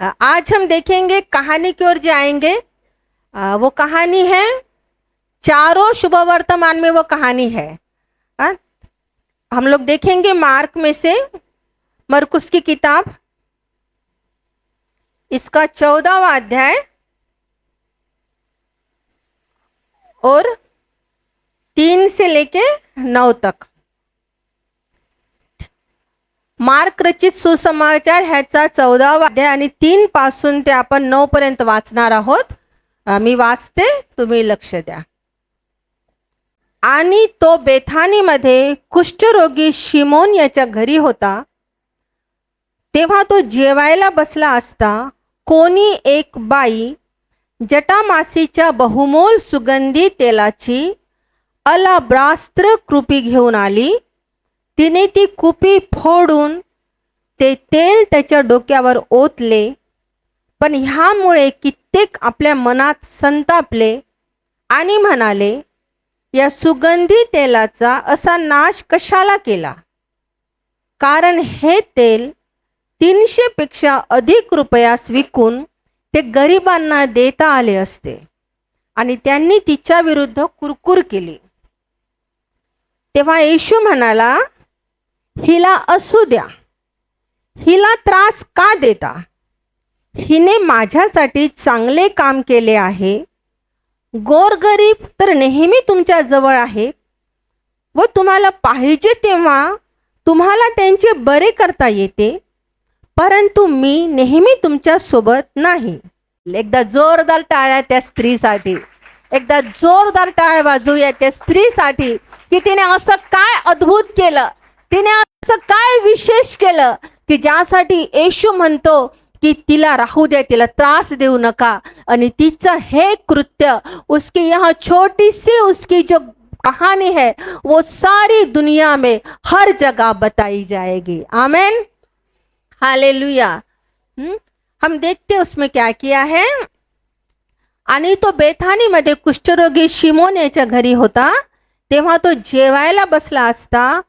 आज हम देखेंगे कहानी की ओर जाएंगे। वो कहानी है चारों शुभ वर्तमान में वो कहानी है। आ, हम लोग देखेंगे मार्क में से मरकुस की किताब, इसका 14वां अध्याय और 3 से लेके 9 तक। मार्क रचित सुसमाचार ह्याचा 14वां अध्याय आणि 3 पासून ते आपण 9 पर्यंत वाचणार आहोत। मी वाचते, तुम्ही लक्ष द्या। आणि तो बेथानीमध्ये कुष्ठरोगी शिमोन याच्या घरी होता। तेव्हा तो जेवायला बसला असता कोणी एक बाई जटामासीच्या बहुमोल सुगंधी तेलाची अलाब्रास्त्र कृपी घेऊन आली। तिने ती कुपी फोडून ते तेल त्याच्या डोक्यावर ओतले। पण ह्यामुळे कित्येक आपल्या मनात संतापले आणि म्हणाले, या सुगंधी तेलाचा असा नाश कशाला केला? कारण हे तेल 300 पेक्षा अधिक रुपयास विकून ते गरिबांना देता आले असते। आणि त्यांनी तिच्या विरुद्ध कुरकुर केली। तेव्हा येशू म्हणाला, हिला असू द्या, हिला त्रास का देता? हिने माझ्यासाठी चांगले काम केले आहे। गोरगरीब तर नेहमी तुमच्या जवळ आहेत व तुम्हाला पाहिजे तेव्हा तुम्हाला त्यांचे बरे करता येते, परंतु मी नेहमी तुमच्या सोबत नाही। एकदा जोरदार टाळ्या त्या स्त्रीसाठी, एकदा जोरदार टाळ्या वाजवूया त्या स्त्रीसाठी की तिने असं काय अद्भुत केलं, तिने असं काय विशेष केलं की ज्यासाठी येशू म्हणतो कि तिला राहू दे, तिला त्रास देऊ नका। आणि तिचं हे कृत्य, उसकी यहाँ छोटी सी उसकी जो कहानी है वो सारी दुनिया में हर जगह बताई जाएगी। आमेन, हालेलुया। हम देखते उसमें क्या किया है। आणि तो बेथानी मध्ये कुष्ठरोगी शिमोन याच्या घरी होता। तेव्हा तो जेवायला बसला असता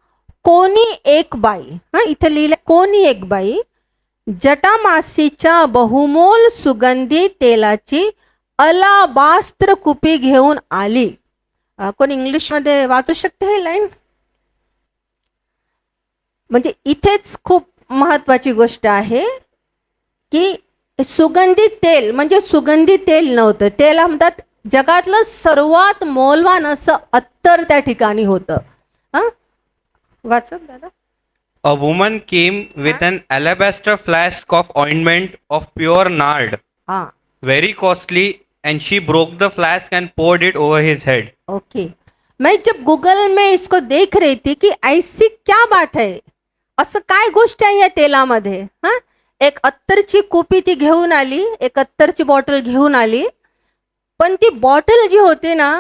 कोणी एक बाई, इथे लिहिले कोणी एक बाई जटामासीच्या बहुमोल सुगंधी तेलाची अलाबास्त्र कुपी घेऊन आली। कोण इंग्लिश मध्ये वाचू शकते हे लाईन? म्हणजे इथेच खूप महत्वाची गोष्ट आहे की सुगंधी तेल म्हणजे सुगंधी तेल नव्हतं, त्याला म्हणतात जगातलं सर्वात मौल्यवान असं अत्तर त्या ठिकाणी होतं। वाचत दादा। A woman came with an alabaster flask of ointment of pure nard, very costly, and she broke the flask and poured it over his head. Okay, मैं जब गूगल में इसको देख रही थी कि ऐसी क्या बात है, असं काय गोष्ट आहे या तेलामध्ये। एक अत्तरची कुपी ती घेऊन आली, एक अत्तरची बॉटल घेऊन आली। पण ती बॉटल जी होती ना,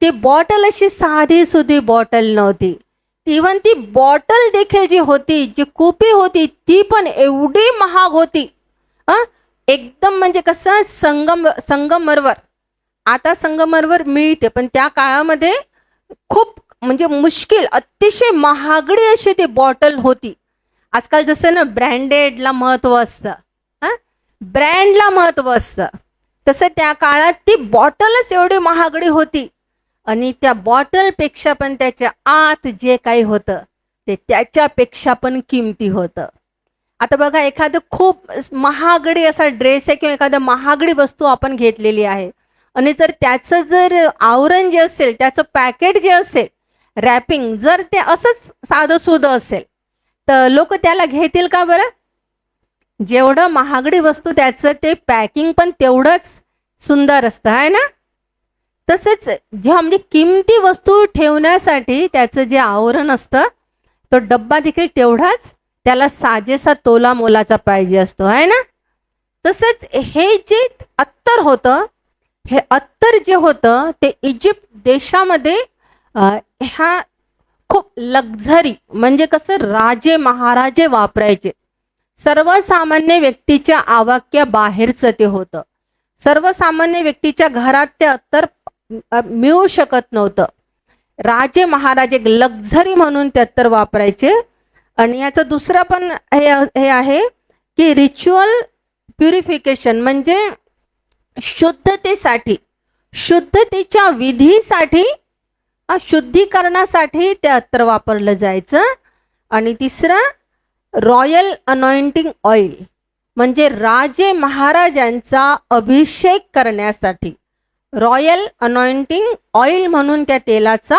ती बॉटल अशी साधी सुधी बॉटल नव्हती। इवन ती बॉटल देखील जी होती, जी कुपी होती, ती पण एवढी महाग होती। एकदम म्हणजे कसं संगमरवर, आता संगमरवर मिळते पण त्या काळामध्ये खूप म्हणजे मुश्किल, अतिशय महागडी अशी ती बॉटल होती। आजकाल जसं ना ब्रँडेडला महत्व असतं, ब्रँडला महत्व असतं, तसं त्या काळात ती बॉटलच एवढी महागडी होती। आणि त्या बॉटल पेक्षा पण त्याच्या आत जे काही होतं ते त्याच्यापेक्षा पण किमती होतं। आता बघा, एखादं खूप महागडी असा ड्रेस आहे किंवा एखादं महागडी वस्तू आपण घेतलेली आहे आणि जर त्याचं जर आवरण जे असेल, त्याचं पॅकेट जे असेल, रॅपिंग जर ते असंच साधं सुधं असेल तर लोक त्याला घेतील का बरं? जेवढं महागडी वस्तू त्याचं ते पॅकिंग पण तेवढंच सुंदर असतं, आहे ना? तसेच जेव्हा म्हणजे किमती वस्तू ठेवण्यासाठी त्याचं जे आवरण असतं तो डब्बा देखील तेवढाच त्याला साजेसा तोला मोलाचा पाहिजे असतो, आहे ना? तसेच हे जे अत्तर होतं, हे अत्तर जे होतं ते इजिप्त देशामध्ये ह्या खूप लक्झरी म्हणजे कसं राजे महाराजे वापरायचे। सर्वसामान्य व्यक्तीच्या आवाक्या बाहेरचं ते होतं। सर्वसामान्य व्यक्तीच्या घरात ते अत्तर मिळू शकत नव्हतं। राजे महाराजे लक्झरी म्हणून ते अत्तर वापरायचे। आणि याचं दुसरं पण हे आहे की रिच्युअल प्युरिफिकेशन म्हणजे शुद्धतेसाठी, शुद्धतेच्या विधीसाठी, शुद्धीकरणासाठी ते अत्तर वापरलं जायचं. आणि तिसरं रॉयल अनॉइंटिंग ऑइल म्हणजे राजे महाराजांचा अभिषेक करण्यासाठी रॉयल अनॉइंटिंग ऑइल म्हणून त्या तेलाचा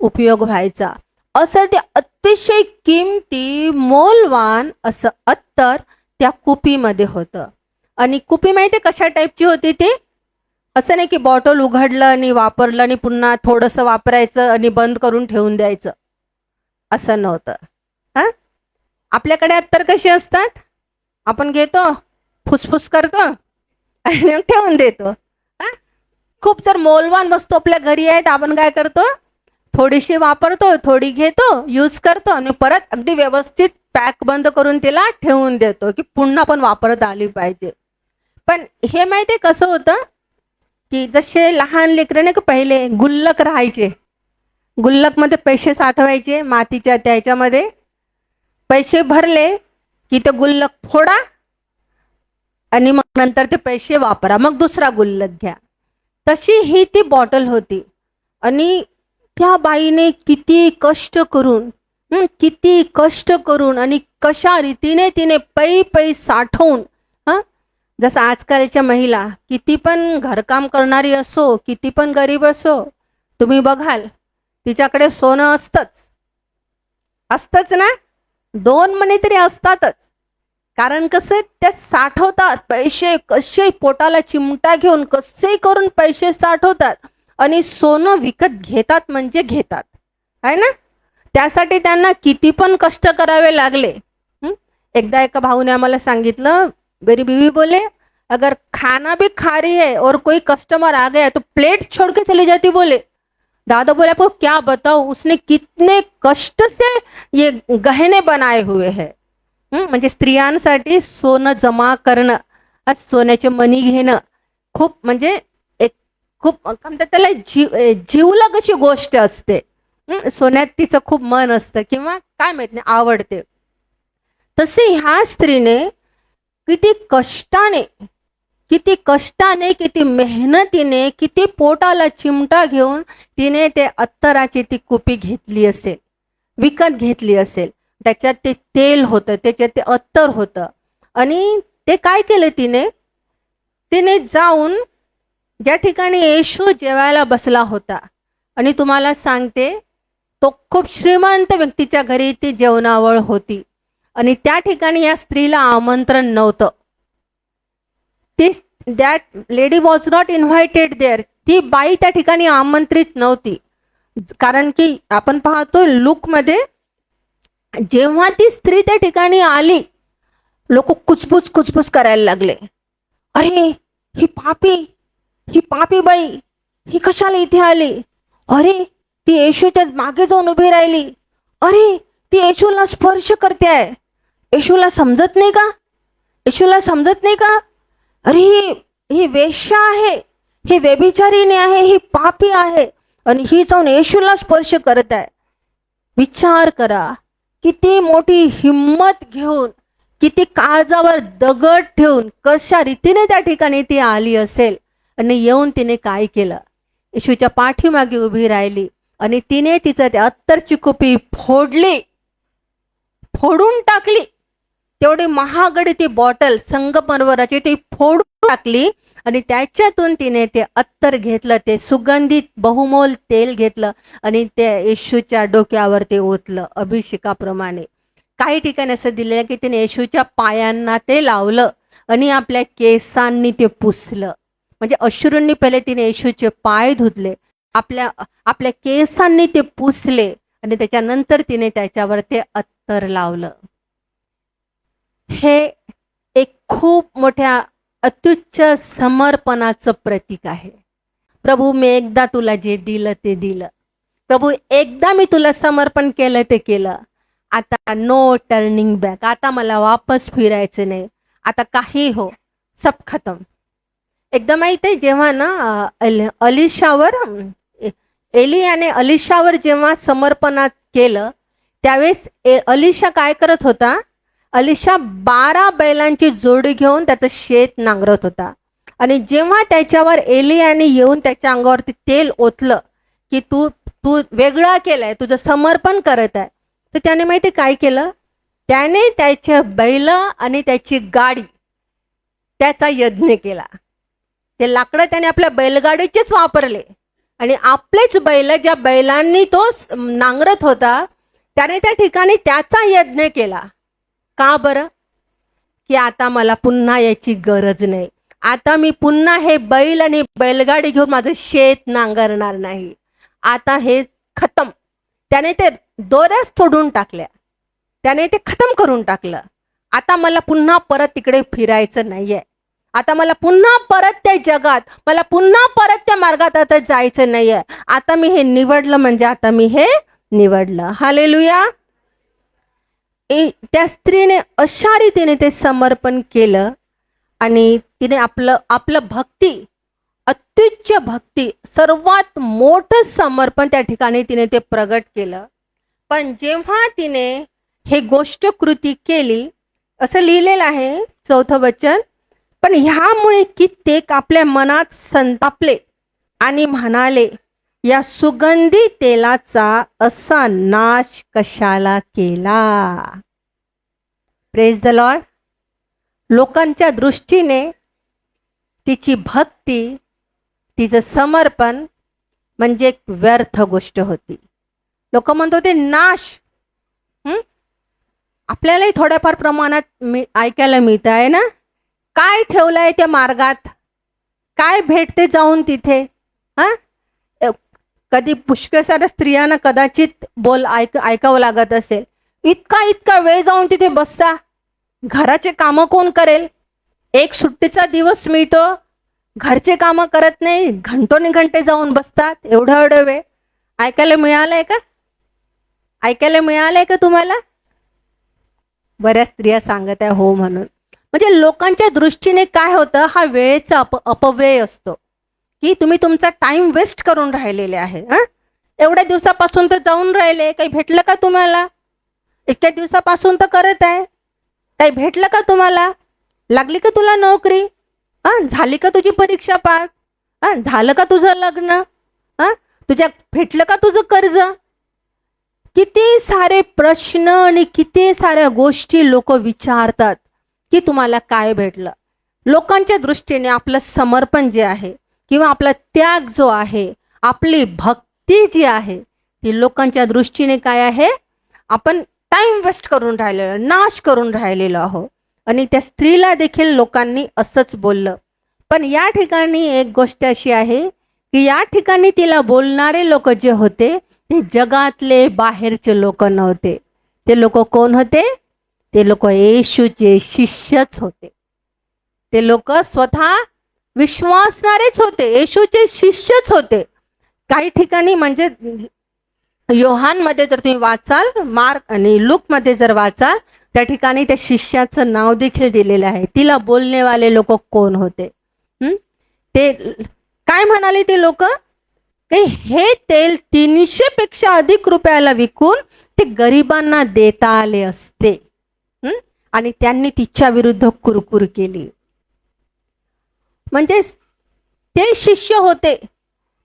उपयोग व्हायचा. असं ते अतिशय किमती मौल्यवान असं अत्तर त्या कुपीमध्ये होतं. आणि कुपी माहिती कशा टाईपची होती ती? असं नाही की बॉटल उघडलं आणि वापरलं आणि पुन्हा थोडंसं वापरायचं आणि बंद करून ठेवून द्यायचं, असं नव्हतं. हां, आपल्याकडे अत्तर कशी असतात? आपण घेतो, फुसफुस करतो आणि ठेवून देतो. हां, खूप जर मौल्यवान वस्तू आपल्या घरी आहेत, आपण काय करतो? थोडीशी वापरतो, थोडी घेतो, यूज करतो आणि परत अगदी व्यवस्थित पॅक बंद करून तिला ठेवून देतो की पुन्हा पण वापरत आली पाहिजे. पण हे माहिती कसं होतं की जसे लहान लेकरं नाही का पहिले गुल्लक राहायचे, गुल्लकमध्ये पैसे साठवायचे मातीच्या, त्याच्यामध्ये पैसे भरले की ते गुल्लक फोडा आणि मग नंतर ते पैसे वापरा, मग दुसरा गुल्लक घ्या. तशी ही ती बॉटल होती. आणि त्या बाईने किती कष्ट करून आणि कशा रीतीने तिने पै साठवून, जसं आजकालच्या महिला किती पण घरकाम करणारी असो, किती पण गरीब असो, तुम्ही बघाल तिच्याकडे सोनं असतंच ना, 2 महिने तरी असतातच. कारण कसं त्या साठवतात पैसे, कसे पोटाला चिमटा घेऊन कसे करून पैसे साठवतात आणि सोनं विकत घेतात म्हणजे घेतात, आहे ना. त्यासाठी त्यांना किती पण कष्ट करावे लागले. एकदा एका भाऊने आम्हाला सांगितलं, मेरी बीवी बोले अगर खाना भी खा रही है और कोई कस्टमर आ गया तो प्लेट छोड़ के चली जाती. बोले दादा बोले आपको क्या बताओ उसने कितने कष्ट से ये गहने बनाए हुए हैं. म्हणजे स्त्रियांसाठी सोनं जमा करणं, सोन्याचे मणी घेणं खूप म्हणजे एक खूप म्हणतात त्याला जीवलग अशी गोष्ट असते. सोन्यात तिचं खूप मन असतं किंवा काय माहित नाही, आवडते. तसे ह्या स्त्रीने किती कष्टाने, किती मेहनतीने, किती पोटाला चिमटा घेऊन तिने ते अत्तराची ती कुपी घेतली असेल, विकत घेतली असेल. त्याच्यात ते तेल होतं, त्याच्यात ते अत्तर होतं. आणि ते काय केलं तिने जाऊन ज्या ठिकाणी येशू जेवायला बसला होता, आणि तुम्हाला सांगते तो खूप श्रीमंत व्यक्तीच्या घरी ती जेवणावळ होती आणि त्या ठिकाणी या स्त्रीला आमंत्रण नव्हतं. That lady was not invited there. ती बाई त्या ठिकाणी आमंत्रित नव्हती. कारण की आपण पाहतो लूकमध्ये जेव्हा ती स्त्री त्या ठिकाणी आली, लोक कुचबुच करायला लागले. अरे ही पापी बाई, ही कशाला इथे आली? अरे ती येशूच्या मागे जाऊन उभी राहिली. अरे ती येशूला स्पर्श करते आहे. येशूला समजत नाही का? अरे ही वेश्या आहे, ही व्यभिचारिणी आहे, ही पापी आहे आणि ही जाऊन येशूला स्पर्श करत आहे. विचार करा, किती मोठी हिम्मत घेऊन, किती काळजावर दगड ठेवून कशा रीतीने त्या ठिकाणी ती आली असेल. आणि येऊन तिने काय केलं? येशूच्या पाठीमागे उभी राहिली आणि तिने तिचं त्या अत्तरची कुपी फोडून टाकली. तेवढी महागडी ती बॉटल संगमरवराची ती फोडून टाकली आणि त्याच्यातून तिने ते अत्तर घेतलं, ते सुगंधित बहुमोल तेल घेतलं आणि ते येशूच्या डोक्यावर ते ओतलं अभिषेकाप्रमाणे. काही ठिकाणी असं दिलेलं की तिने येशूच्या पायांना ते लावलं आणि आपल्या केसांनी ते पुसलं. म्हणजे अश्रूंनी पहिले तिने येशूचे पाय धुतले, आपल्या केसांनी ते पुसले आणि त्याच्यानंतर तिने त्याच्यावर ते अत्तर लावलं. हे एक खूप मोठ्या अत्युच्च समर्पणाचं प्रतीक आहे. प्रभू मी एकदा तुला जे दिलं ते दिलं. प्रभू एकदा मी तुला समर्पण केलं ते केलं. आता नो टर्निंग बॅक. आता मला वापस फिरायचं नाही. आता काही हो, सब खतम. एकदा माहिती आहे जेव्हा ना एलियाने अलिशावर जेव्हा समर्पणात केलं त्यावेळेस अलिशा काय करत होता? अलिशा 12 बैलांची जोडी घेऊन त्याचं शेत नांगरत होता. आणि जेव्हा त्याच्यावर एलियाने येऊन त्याच्या अंगावरती तेल ओतलं की तू तू वेगळा केलाय, तुझं समर्पण करत आहे, तर त्याने माहिती काय केलं? त्याने त्याच्या बैल आणि त्याची गाडी त्याचा यज्ञ केला. ते लाकडं त्याने आपल्या बैलगाडीचेच वापरले आणि आपलेच बैल, ज्या बैलांनी तो नांगरत होता, त्याने त्या ठिकाणी त्याचा यज्ञ केला. का बरं? की आता मला पुन्हा याची गरज नाही. आता मी पुन्हा हे बैल आणि बैलगाडी घेऊन माझं शेत नांगरणार नाही. आता हे खतम. त्याने ते दोऱ्याच तोडून टाकल्या. त्याने ते खतम करून टाकलं. आता मला पुन्हा परत तिकडे फिरायचं नाहीये. आता मला पुन्हा परत त्या जगात, मला पुन्हा परत त्या मार्गात आता जायचं नाहीये. आता मी हे निवडलं म्हणजे आता मी हे निवडलं. हालेलुया. त्या स्त्रीने अशा रीतीने ते समर्पण केलं आणि तिने आपलं भक्ती, अत्युच्च भक्ती, सर्वात मोठं समर्पण त्या ठिकाणी तिने ते प्रगट केलं. पण जेव्हा तिने हे गोष्ट कृती केली, असं लिहिलेलं आहे 4थं वचन, पण ह्यामुळे कित्येक आपल्या मनात संतापले आणि म्हणाले, या सुगंधी तेलाचा असा नाश कशाला केला. Praise the Lord. लोकांच्या दृष्टीने तिची भक्ती, तिचं समर्पण म्हणजे एक व्यर्थ गोष्ट होती. लोक म्हणत होते नाश. आपल्यालाही थोड्याफार प्रमाणात ऐकायला मिळत आहे ना, काय ठेवलंय त्या मार्गात, काय भेटते जाऊन तिथे. कधी पुष्कळ साऱ्या स्त्रियांना कदाचित ऐकावं लागत असेल, इतका वेळ जाऊन तिथे बसता, घराचे कामं कोण करेल? एक सुट्टीचा दिवस मिळतो, घरचे कामं करत नाही, घंटे जाऊन बसतात. एवढा वेळ ऐकायला मिळालंय का? ऐकायला मिळालंय का तुम्हाला? बऱ्याच स्त्रिया सांगत आहे हो म्हणून. म्हणजे लोकांच्या दृष्टीने काय होतं, हा वेळेचा अपव्यय असतो की तुम्ही तुमचा टाइम वेस्ट करून राहिलेले आहे. एवढ्या दिवसापासून तर जाऊन राहिले, काही भेटलं का तुम्हाला? इतक्या दिवसापासून तर करत आहे, काही भेटलं का तुम्हाला? लागली का तुला नोकरी? झाली का तुझी परीक्षा पास? झालं का तुझं लग्न? तुझ्या भेटलं का तुझं कर्ज? किती सारे प्रश्न आणि किती साऱ्या गोष्टी लोक विचारतात की तुम्हाला काय भेटलं. लोकांच्या दृष्टीने आपलं समर्पण जे आहे किंवा आपला त्याग जो आहे, आपली भक्ती जी आहे, ती लोकांच्या दृष्टीने काय आहे? आपण टाइम वेस्ट करून राहिलेलो, नाश करून राहिलेलो आहोत. आणि त्या स्त्रीला देखील लोकांनी असंच बोललं. पण या ठिकाणी एक गोष्ट अशी आहे की या ठिकाणी तिला बोलणारे लोक जे होते ते जगातले बाहेरचे लोक नव्हते. ते लोक कोण होते? ते लोक येशूचे शिष्यच होते. ते लोक स्वतः विश्वासणारेच होते, येशूचे शिष्यच होते. काही ठिकाणी म्हणजे योहानमध्ये जर तुम्ही वाचाल, मार्क आणि लूक मध्ये जर वाचाल, त्या ठिकाणी त्या शिष्याचं नाव देखील दिलेलं आहे. तिला बोलणेवाले लोक कोण होते? ते काय म्हणाले ते लोक? हे तेल 300 पेक्षा अधिक रुपयाला विकून ते गरिबांना देता आले असते. आणि त्यांनी तिच्या विरुद्ध कुरकुर केली. म्हणजे ते शिष्य होते,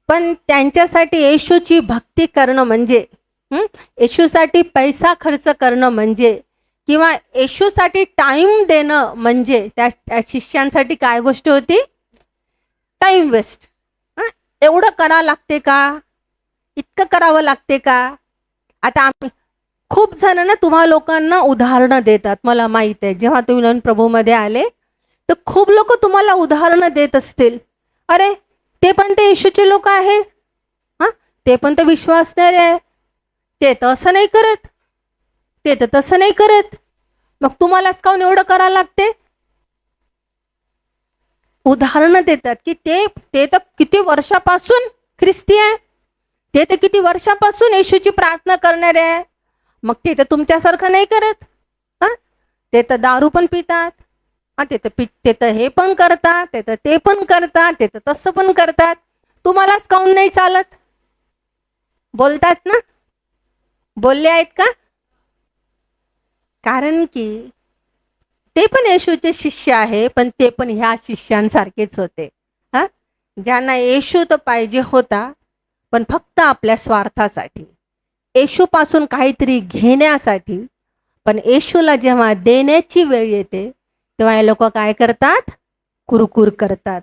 पण त्यांच्यासाठी येशूची भक्ती करणं म्हणजे, येशूसाठी पैसा खर्च करणं म्हणजे, किंवा येशूसाठी टाइम देणं म्हणजे त्या शिष्यांसाठी काय गोष्ट होती? Time waste. एवढं करावं लागते का? इतकं करावं लागते का? आता आम्ही खूप जण ना तुम्हा लोकांना उदाहरणं देतात, मला माहित आहे. जेव्हा तुम्ही नवीन प्रभूमध्ये आले तर खूप लोक तुम्हाला उदाहरणं देत असतील. अरे ते पण ते येशूचे लोक आहे, ते पण तर विश्वासणारे आहे, ते तर असं नाही करत, ते तर तसं नाही करत, मग तुम्हालाच काऊन एवढं करायला लागते? उदाहरणं देतात की ते तर किती वर्षापासून ख्रिस्ती आहे, ते तर किती वर्षापासून येशूची प्रार्थना करणारे आहे, मग ते तर तुमच्यासारखं नाही करत. ते तर दारू पण पितात, ते तर हे पण करतात, ते तर ते पण करतात, ते तर तसं पण करतात, तुम्हालाच काऊन नाही चालत? बोलतात ना, बोलले आहेत का? कारण की ते पण येशूचे शिष्य आहे, पण ते पण ह्या शिष्यांसारखेच होते. हा, ज्यांना येशू तर पाहिजे होता, पण फक्त आपल्या स्वार्थासाठी, येशूपासून काहीतरी घेण्यासाठी. पण येशूला जेव्हा देण्याची वेळ येते, तेव्हा हे लोक काय करतात? कुरकुर करतात.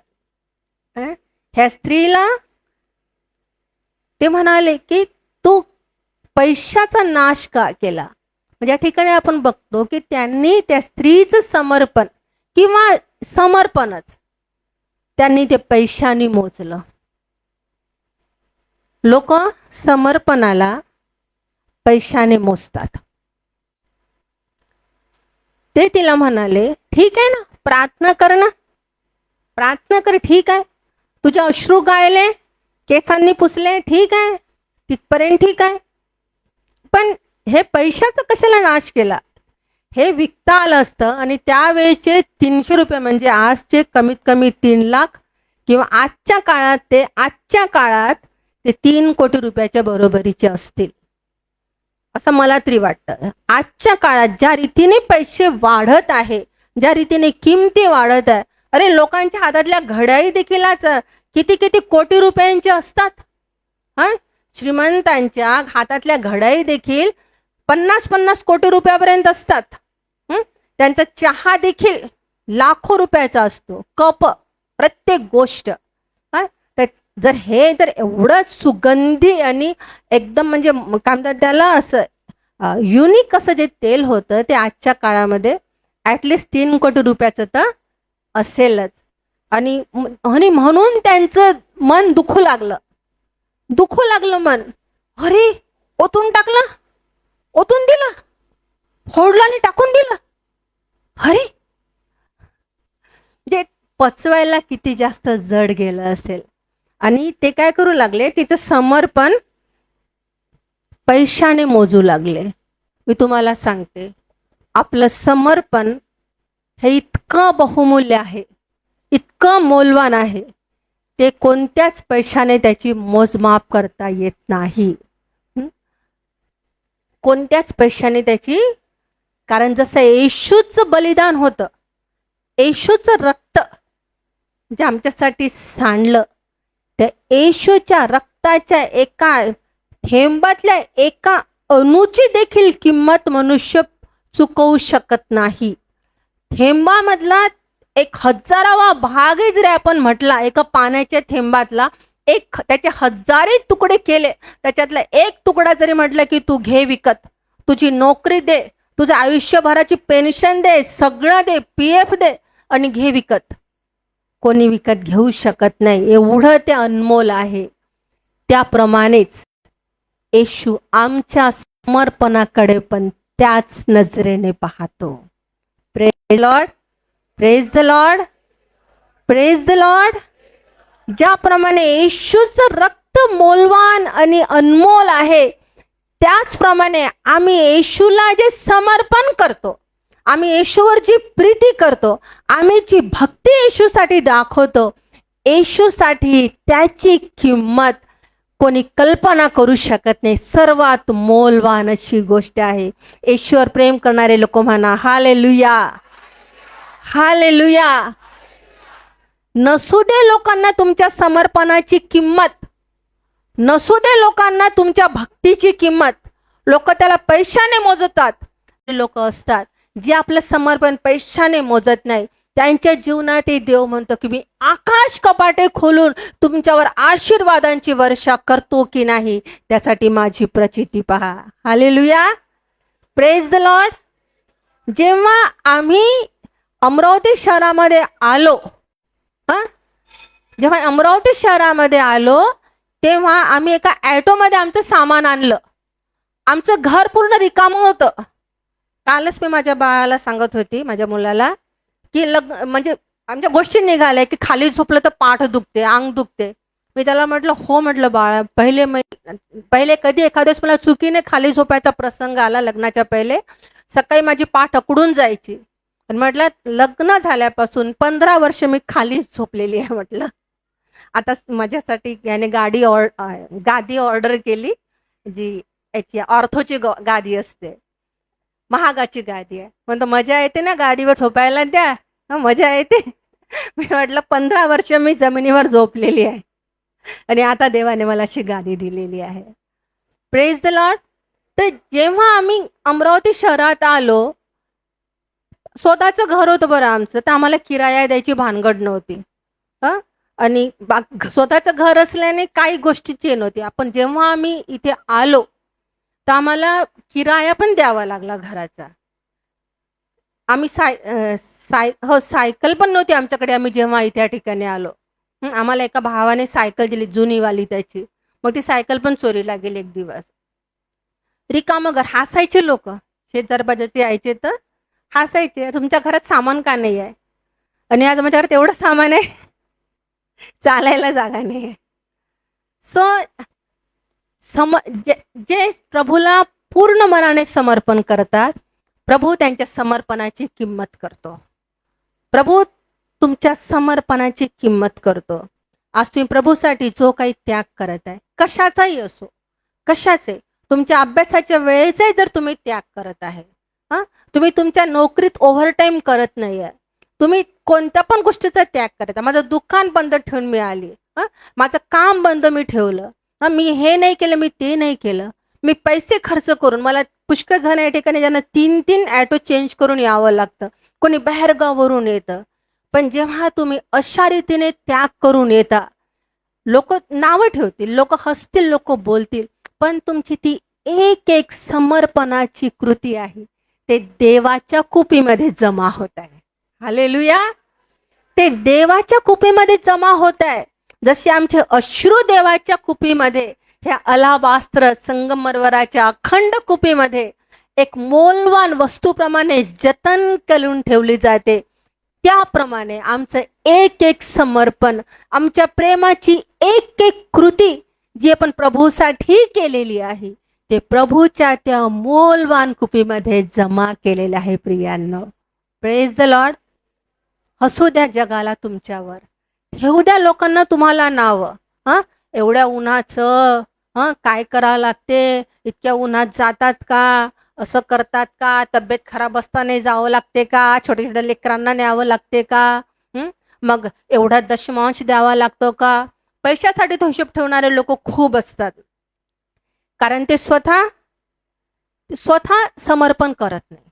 ह्या स्त्रीला ते म्हणाले की तू पैशाचा नाश का केला? म्हणजे या ठिकाणी आपण बघतो की त्यांनी त्या स्त्रीचं समर्पण किंवा समर्पणच त्यांनी ते पैशाने मोजलं. लोक समर्पणाला पैशाने मोजतात. ते तिला म्हणाले, ठीक आहे ना, प्रार्थना कर ना, प्रार्थना कर, ठीक आहे, तुझे अश्रू गाळले, केसांनी पुसले, ठीक आहे, तिथपर्यंत ठीक आहे, पण हे पैशाचा कशाला नाश केला? हे विकता आलं असतं आणि त्यावेळेचे 300 रुपये म्हणजे आजचे कमीत कमी 3 लाख किंवा आजच्या काळात ते 3 कोटी रुपयाच्या बरोबरीचे असतील असं मला तरी वाटतं. आजच्या काळात ज्या रीतीने पैसे वाढत आहे, ज्या रीतीने किमती वाढत आहे, अरे लोकांच्या हातातल्या घड्याळी देखील किती किती कोटी रुपयांच्या असतात. हा, श्रीमंतांच्या हातातल्या घड्याळी देखील 50-50 कोटी रुपयापर्यंत असतात. त्यांचा चहा देखील लाखो रुपयाचा असतो, कप, प्रत्येक गोष्ट. जर एवढं सुगंधी आणि एकदम म्हणजे काय म्हणतात त्याला, असं युनिक असं जे तेल होतं ते आजच्या काळामध्ये ॲटलिस्ट 3 कोटी रुपयाचं तर असेलच. आणि म्हणून त्यांचं मन दुखू लागलं मन. अरे, ओतून टाकलं, ओतून दिलं, फोडलं आणि टाकून दिलं. अरे, जे पचवायला किती जास्त जड गेलं असेल. आणि ते काय करू लागले, तिचं समर्पण पैशाने मोजू लागले. मी तुम्हाला सांगते, आपलं समर्पण हे इतकं बहुमूल्य आहे, इतकं मौल्यवान आहे, ते कोणत्याच पैशाने त्याची मोजमाप करता येत नाही. कोणत्याच पैशाने त्याची, कारण जसं येशूचं बलिदान होतं, येशूचं रक्त जे आमच्यासाठी सांडलं, त्या येशूच्या रक्ताच्या एका थेंबातल्या एका अणूची देखील किंमत मनुष्य चुकवू शकत नाही. थेंबामधला 1000वा भागही जरी आपण म्हटला, एका पाण्याच्या थेंबातला त्याचे 1000 तुकडे केले, त्याच्यातला एक तुकडा जरी म्हटलं की तू घे विकत, तुझी नोकरी दे, तुझं आयुष्यभराची पेन्शन दे, सगळं दे, PF दे आणि घे विकत, कोणी विकत घेऊ शकत नाही. एवढं ते अनमोल आहे. त्याप्रमाणेच येशू आमच्या समर्पणाकडे पण त्याच नजरेने पाहतो. Praise Lord, praise the Lord, praise the Lord. ज्याप्रमाणे येशूचं रक्त मौल्यवान आणि अनमोल आहे, त्याचप्रमाणे आम्ही येशूला जे समर्पण करतो, आम्ही येशूवर जी प्रीती करतो, आम्ही जी भक्ती येशूसाठी दाखवतो, येशूसाठी त्याची किंमत कोणी कल्पना करू शकत नाही. सर्वात मौल्यवान अशी गोष्ट आहे. येशूवर प्रेम करणारे लोक म्हणा हालेलुया, हालेलुया. नसू दे लोकांना तुमच्या समर्पणाची किंमत, नसू दे लोकांना तुमच्या भक्तीची किंमत. लोक त्याला पैशाने मोजतात. लोक असतात जे आपलं समर्पण पैशाने मोजत नाही. त्यांच्या जीवनात देव म्हणतो की मी आकाश कपाटे खोलून तुमच्यावर आशीर्वादांची वर्षा करतो की नाही, त्यासाठी माझी प्रचिती पहा. Hallelujah, praise the Lord. जेव्हा आम्ही अमरावती शहरामध्ये आलो, जेव्हा अमरावती शहरामध्ये आलो तेव्हा आम्ही एका ॲटोमध्ये आमचं सामान आणलं. आमचं घर पूर्ण रिकामं होतं. कालच मी माझ्या बाळाला सांगत होती, माझ्या मुलाला, की म्हणजे आमच्या गोष्टी निघाल्या की खाली झोपलं तर पाठ दुखते, अंग दुखते. मी त्याला म्हटलं हो, म्हटलं बाळा, पहिले कधी एखाद्या वेळेस मला चुकीने खाली झोपायचा प्रसंग आला. लग्नाच्या पहिले सकाळी माझी पाठ अकडून जायची. पण म्हटलं लग्न झाल्यापासून 15 वर्ष मी खाली झोपलेली आहे. म्हटलं आता माझ्यासाठी याने गादी ऑर्डर केली, जी याची ऑर्थोची गादी असते. महागाची गादी आहे. म्हणतो मजा येते ना गाडीवर झोपायला द्या. मजा येते. मी म्हटलं 15 वर्ष मी जमिनीवर झोपलेली आहे आणि आता देवाने मला अशी गादी दिलेली आहे. Praise the Lord. तर जेव्हा आम्ही अमरावती शहरात आलो, स्वतःचं घर होतं बरं आमचं, तर आम्हाला किराया द्यायची भानगड नव्हती. आणि स्वतःचं घर असल्याने काही गोष्टीची नव्हती. आपण जेव्हा आम्ही इथे आलो तर आम्हाला किराया पण द्यावा लागला घराचा. आम्ही सायकल पण नव्हती आमच्याकडे. आम्ही जेव्हा इथे या ठिकाणी आलो, आम्हाला एका भावाने सायकल दिली जुनीवाली त्याची. मग ती सायकल पण चोरीला गेली एक दिवस. रिकामं घर. हसायचे लोक, शेजारबाजाचे यायचे तर हसायचे, तुमच्या घरात सामान का नाही आहे. आणि आज माझ्या घरात एवढं सामान आहे, चालायला जागा नाही आहे. जे प्रभूला पूर्ण मनाने समर्पण करतात, प्रभू त्यांच्या समर्पणाची किंमत करतो. प्रभू तुमच्या समर्पणाची किंमत करतो. आज तुम्ही प्रभूसाठी जो काही त्याग करत आहे, कशाचाही असो, कशाचे, तुमच्या अभ्यासाच्या वेळेचाही जर तुम्ही त्याग करत आहे, तुम्ही तुमच्या नोकरीत ओव्हरटाईम करत नाही आहे, तुम्ही कोणत्या पण गोष्टीचा त्याग करत आहे. माझं दुकान बंद ठेवून मी आली, माझं काम बंद मी ठेवलं, मी हे नाही केलं, मी ते नाही केलं, मी पैसे खर्च करून, मला पुष्कळ जण या ठिकाणी ज्यांना 3-3 ॲटो चेंज करून यावं लागतं, कोणी बाहेरगाववरून येतं. पण जेव्हा तुम्ही अशा रीतीने त्याग करून येता, लोक नावं ठेवतील, लोक हसतील, लोक बोलतील, पण तुमची ती एक एक समर्पणाची कृती आहे ते देवाच्या कुपीमध्ये जमा होत आहे. हालेलुया. ते देवाच्या कुपीमध्ये जमा होत आहे. जसे आमचे अश्रू देवाच्या कुपीमध्ये, ह्या अलाबास्त्र संगमरवराच्या अखंड कुपीमध्ये एक मौल्यवान वस्तूप्रमाणे जतन करून ठेवली जाते, त्याप्रमाणे आमचं एक एक समर्पण, आमच्या प्रेमाची एक एक कृती जी आपण प्रभूसाठी केलेली आहे, ते प्रभूच्या त्या मौल्यवान कुपीमध्ये जमा केलेलं आहे. प्रियांनो, प्रेज द लॉर्ड. हसू द्या जगाला तुमच्यावर, ठेवू द्या लोकांना तुम्हाला नावं. एवढ्या उन्हाचं काय करावं लागते, इतक्या उन्हात जातात का, असं करतात का, तब्येत खराब असताना जावं लागते का, छोट्या छोट्या लेकरांना न्यावं लागते का, मग एवढा दशमांश द्यावा लागतो का. पैशासाठी तो हिशोब ठेवणारे लोक खूप असतात, कारण ते स्वतः समर्पण करत नाही,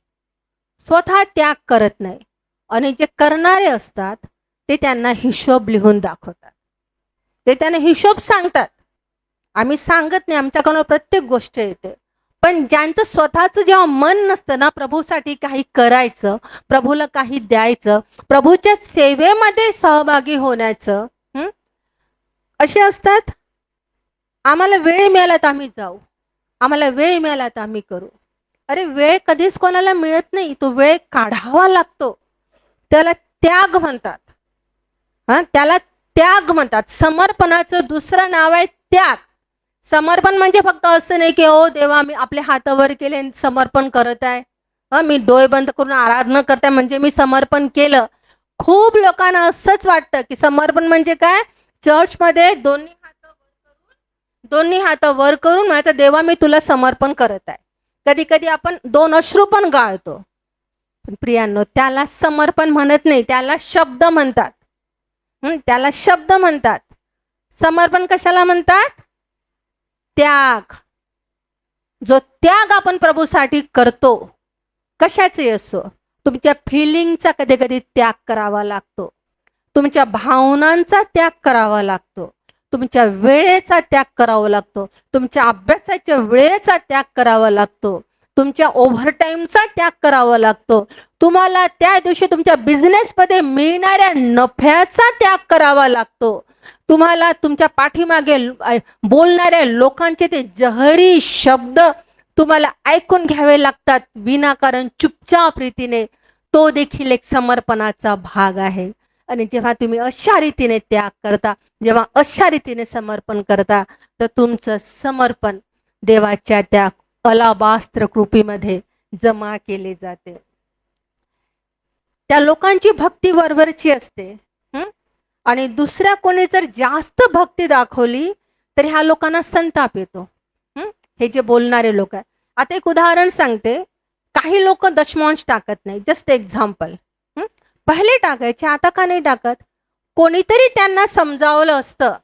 स्वतः त्याग करत नाही. आणि जे करणारे असतात ते त्यांना हिशोब लिहून दाखवतात, ते त्यांना हिशोब सांगतात. आम्ही सांगत नाही, आमच्याकडून प्रत्येक गोष्ट येते. पण ज्यांचं स्वतःचं जेव्हा मन नसतं ना प्रभूसाठी काही करायचं, प्रभूला काही द्यायचं, प्रभूच्या सेवेमध्ये सहभागी होण्याचं, असे असतात, आम्हाला वेळ मिळाला तर आम्ही जाऊ, आम्हाला वेळ मिळाला तर आम्ही करू. अरे वेळ कधीच कोणाला मिळत नाही, तो वेळ काढावा लागतो. त्याला त्याग म्हणतात. त्याला त्याग म्हणतात. समर्पणाचं दुसरं नाव आहे त्याग. समर्पण म्हणजे फक्त असं नाही की ओ देवा मी आपले हात वर केले समर्पण करत आहे, मी डोळे बंद करून आराधना करताय म्हणजे मी समर्पण केलं. खूप लोकांना असंच वाटतं की समर्पण म्हणजे काय, चर्चमध्ये दोन्ही हात वर करून माझा देवा मी तुला समर्पण करत आहे. कधी कधी आपण 2 अश्रू पण गाळतो. पण प्रियांनो, त्याला समर्पण म्हणत नाही, त्याला शब्द म्हणतात. त्याला शब्द म्हणतात. समर्पण कशाला म्हणतात, त्याग. जो त्याग आपण प्रभूसाठी करतो, कशाचे असो, तुमच्या फिलिंगचा कधी कधी त्याग करावा लागतो, तुमच्या भावनांचा त्याग करावा लागतो, तुमच्या वेळेचा त्याग करावा लागतो, तुमच्या अभ्यासाच्या वेळेचा त्याग करावा लागतो, तुमच्या ओव्हरटाईमचा त्याग करावा लागतो, तुम्हाला त्या दिवशी तुमच्या बिझनेसमध्ये मिळणाऱ्या नफ्याचा त्याग करावा लागतो, तुम्हाला तुमच्या पाठीमागे बोलणाऱ्या लोकांचे ते जहरी शब्द तुम्हाला ऐकून घ्यावे लागतात विनाकारण चुपचाप रीतीने. तो देखील एक समर्पणाचा भाग आहे. आणि जेव्हा तुम्ही अशा रीतीने त्याग करता, जेव्हा अशा रीतीने समर्पण करता, तर तुमचं समर्पण देवाच्या त्या अलाबास्त्र कृपीमध्ये जमा केले जाते. त्या लोकांची भक्ती वरवरची असते, आणि दुसऱ्या कोणी जर जास्त भक्ती दाखवली तर ह्या लोकांना संताप येतो. हे जे बोलणारे लोक आहे. आता एक उदाहरण सांगते. काही लोक दशमांश टाकत नाही. जस्ट एक्झाम्पल, पहिले टाकायचे, आता का नाही टाकत? कोणीतरी त्यांना समजावलं असतं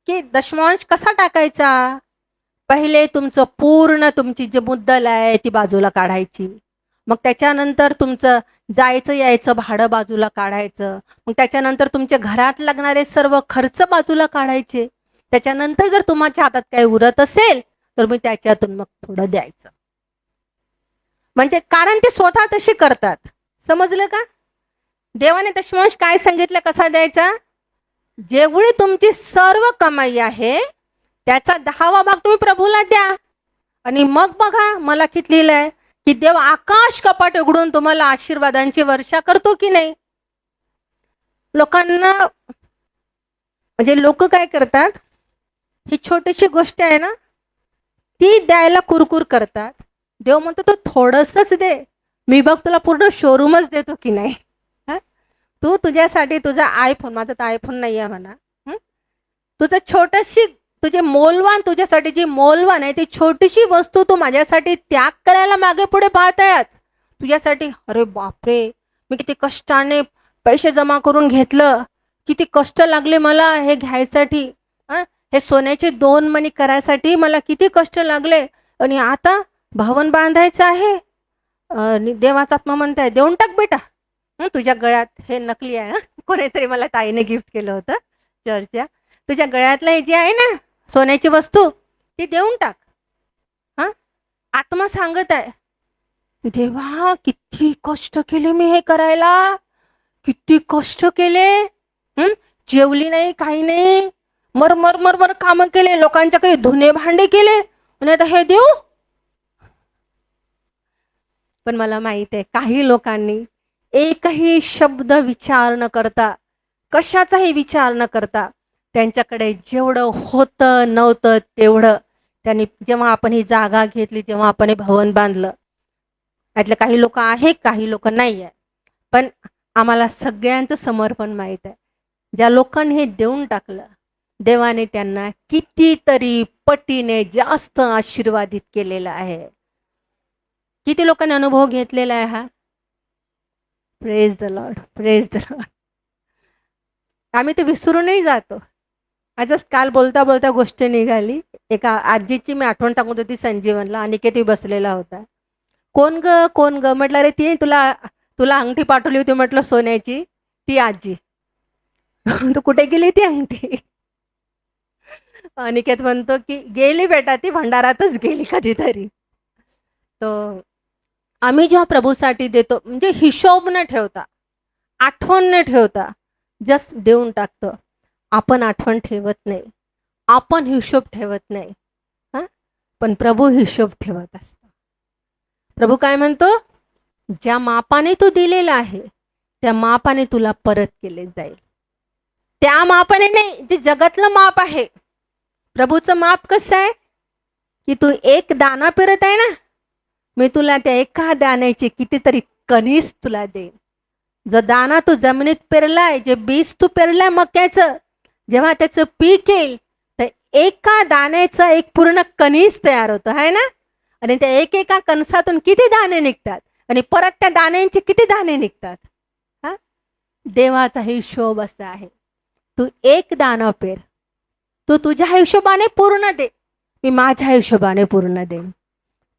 की दशमांश कसा टाकायचा. पहिले तुमची जी मुद्दल आहे ती बाजूला काढायची, मग त्याच्यानंतर तुमचं जायचं यायचं भाडं बाजूला काढायचं, मग त्याच्यानंतर तुमच्या घरात लागणारे सर्व खर्च बाजूला काढायचे, त्याच्यानंतर जर तुमच्या हातात काही उरत असेल तर मी त्याच्यातून मग थोडं द्यायचं. म्हणजे कारण ते स्वतः तशी करतात. समजलं का? देवाने दशमांश काय सांगितलं कसा द्यायचा? जेवढी तुमची सर्व कमाई आहे त्याचा 10वा भाग तुम्ही प्रभूला द्या. आणि मग बघा मला किती लिहिलंय की देव आकाश कपाट उघडून तुम्हाला आशीर्वादांची वर्षा करतो की नाही. लोकांना म्हणजे लोक काय करतात, ही छोटीशी गोष्ट आहे ना ती द्यायला कुरकुर करतात. देव म्हणतो तो थोडंसंच दे, मी बघ तुला पूर्ण शोरूमच देतो की नाही. तू तुझ्यासाठी तुझा आयफोन, माझा तर आयफोन नाही आहे म्हणा, तुझं छोटीशी तुझे मोलवान, तुझ्यासाठी जी मोलवान आहे ती छोटीशी वस्तू तू माझ्यासाठी त्याग करायला मागे पुढे पाहतायच. तुझ्यासाठी अरे बापरे, मी किती कष्टाने पैसे जमा करून घेतलं, किती कष्ट लागले मला हे घ्यायसाठी, हे सोन्याचे 2 मणी करायसाठी मला किती कष्ट लागले, आणि आता भवन बांधायचं आहे. देवाचा आत्मा म्हणताय देऊन टाक बेटा. तुझ्या गळ्यात हे नकली आहे, कोणीतरी मला ताईने गिफ्ट केलं होतं चर्चच्या, तुझ्या गळ्यातलं हे जे आहे ना सोन्याची वस्तू ती देऊन टाक. आत्मा सांगत आहे देवा किती कष्ट केले मी हे करायला, किती कष्ट केले, जेवली नाही काही नाही, मर काम केले, लोकांच्याकडे धुणे भांडे केले, आणि आता हे देऊ. पण मला माहित आहे काही लोकांनी एकही शब्द विचार न करता, कशाचाही विचार न करता, त्यांच्याकडे जेवढं होतं नव्हतं तेवढं त्यांनी, जेव्हा आपण ही जागा घेतली, जेव्हा आपण हे भवन बांधलं, यातले काही लोक आहे काही लोक नाही आहे, पण आम्हाला सगळ्यांचं समर्पण माहीत आहे. ज्या लोकांनी हे देऊन टाकलं देवाने त्यांना कितीतरी पटीने जास्त आशीर्वादित केलेला आहे. किती लोकांनी अनुभव घेतलेला आहे हा. Praise the Lord, praise the Lord. आम्ही ते विसरूनही जातो. आजच काल बोलता बोलता गोष्ट निघाली, एका आजीची मी आठवण सांगत होती संजीवनला, अनिकेत बसलेला होता. कोण ग म्हटलं, अरे ती तुला अंगठी पाठवली होती म्हटलं सोन्याची, ती आजी. तू कुठे गेली ती अंगठी? अनिकेत म्हणतो की गेली बेटा, ती भंडारातच गेली कधीतरी. तो आम्ही जेव्हा प्रभूसाठी देतो म्हणजे हिशोब न ठेवता, आठवण न ठेवता जस्ट देऊन टाकतो. आपण आठवण ठेवत नाही, आपण हिशोब ठेवत नाही, पण प्रभू हिशोब ठेवत असतो. प्रभू काय म्हणतो, ज्या मापाने तू दिलेला आहे त्या मापाने तुला परत केले जाईल. त्या मापाने नाही जे जगातलं माप आहे. प्रभूचं माप कसं आहे की तू एक दाना पेरत आहे ना, मी तुला त्या एका दाण्याचे कितीतरी कणीस तुला देईन. जो दाना तू जमिनीत पेरलाय, जे बीज तू पेरलाय मक्याचं, जेव्हा त्याचं पीक येईल तर एका दाण्याचं एक पूर्ण कणीस तयार होतं आहे ना, आणि त्या एका कणसातून किती दाणे निघतात, आणि परत त्या दाण्यांचे किती दाणे निघतात. देवाचा हिशोब असा आहे. तू एक दाणं पेर, तू तुझ्या हिशोबाने पूर्ण दे, मी माझ्या हिशोबाने पूर्ण देईन.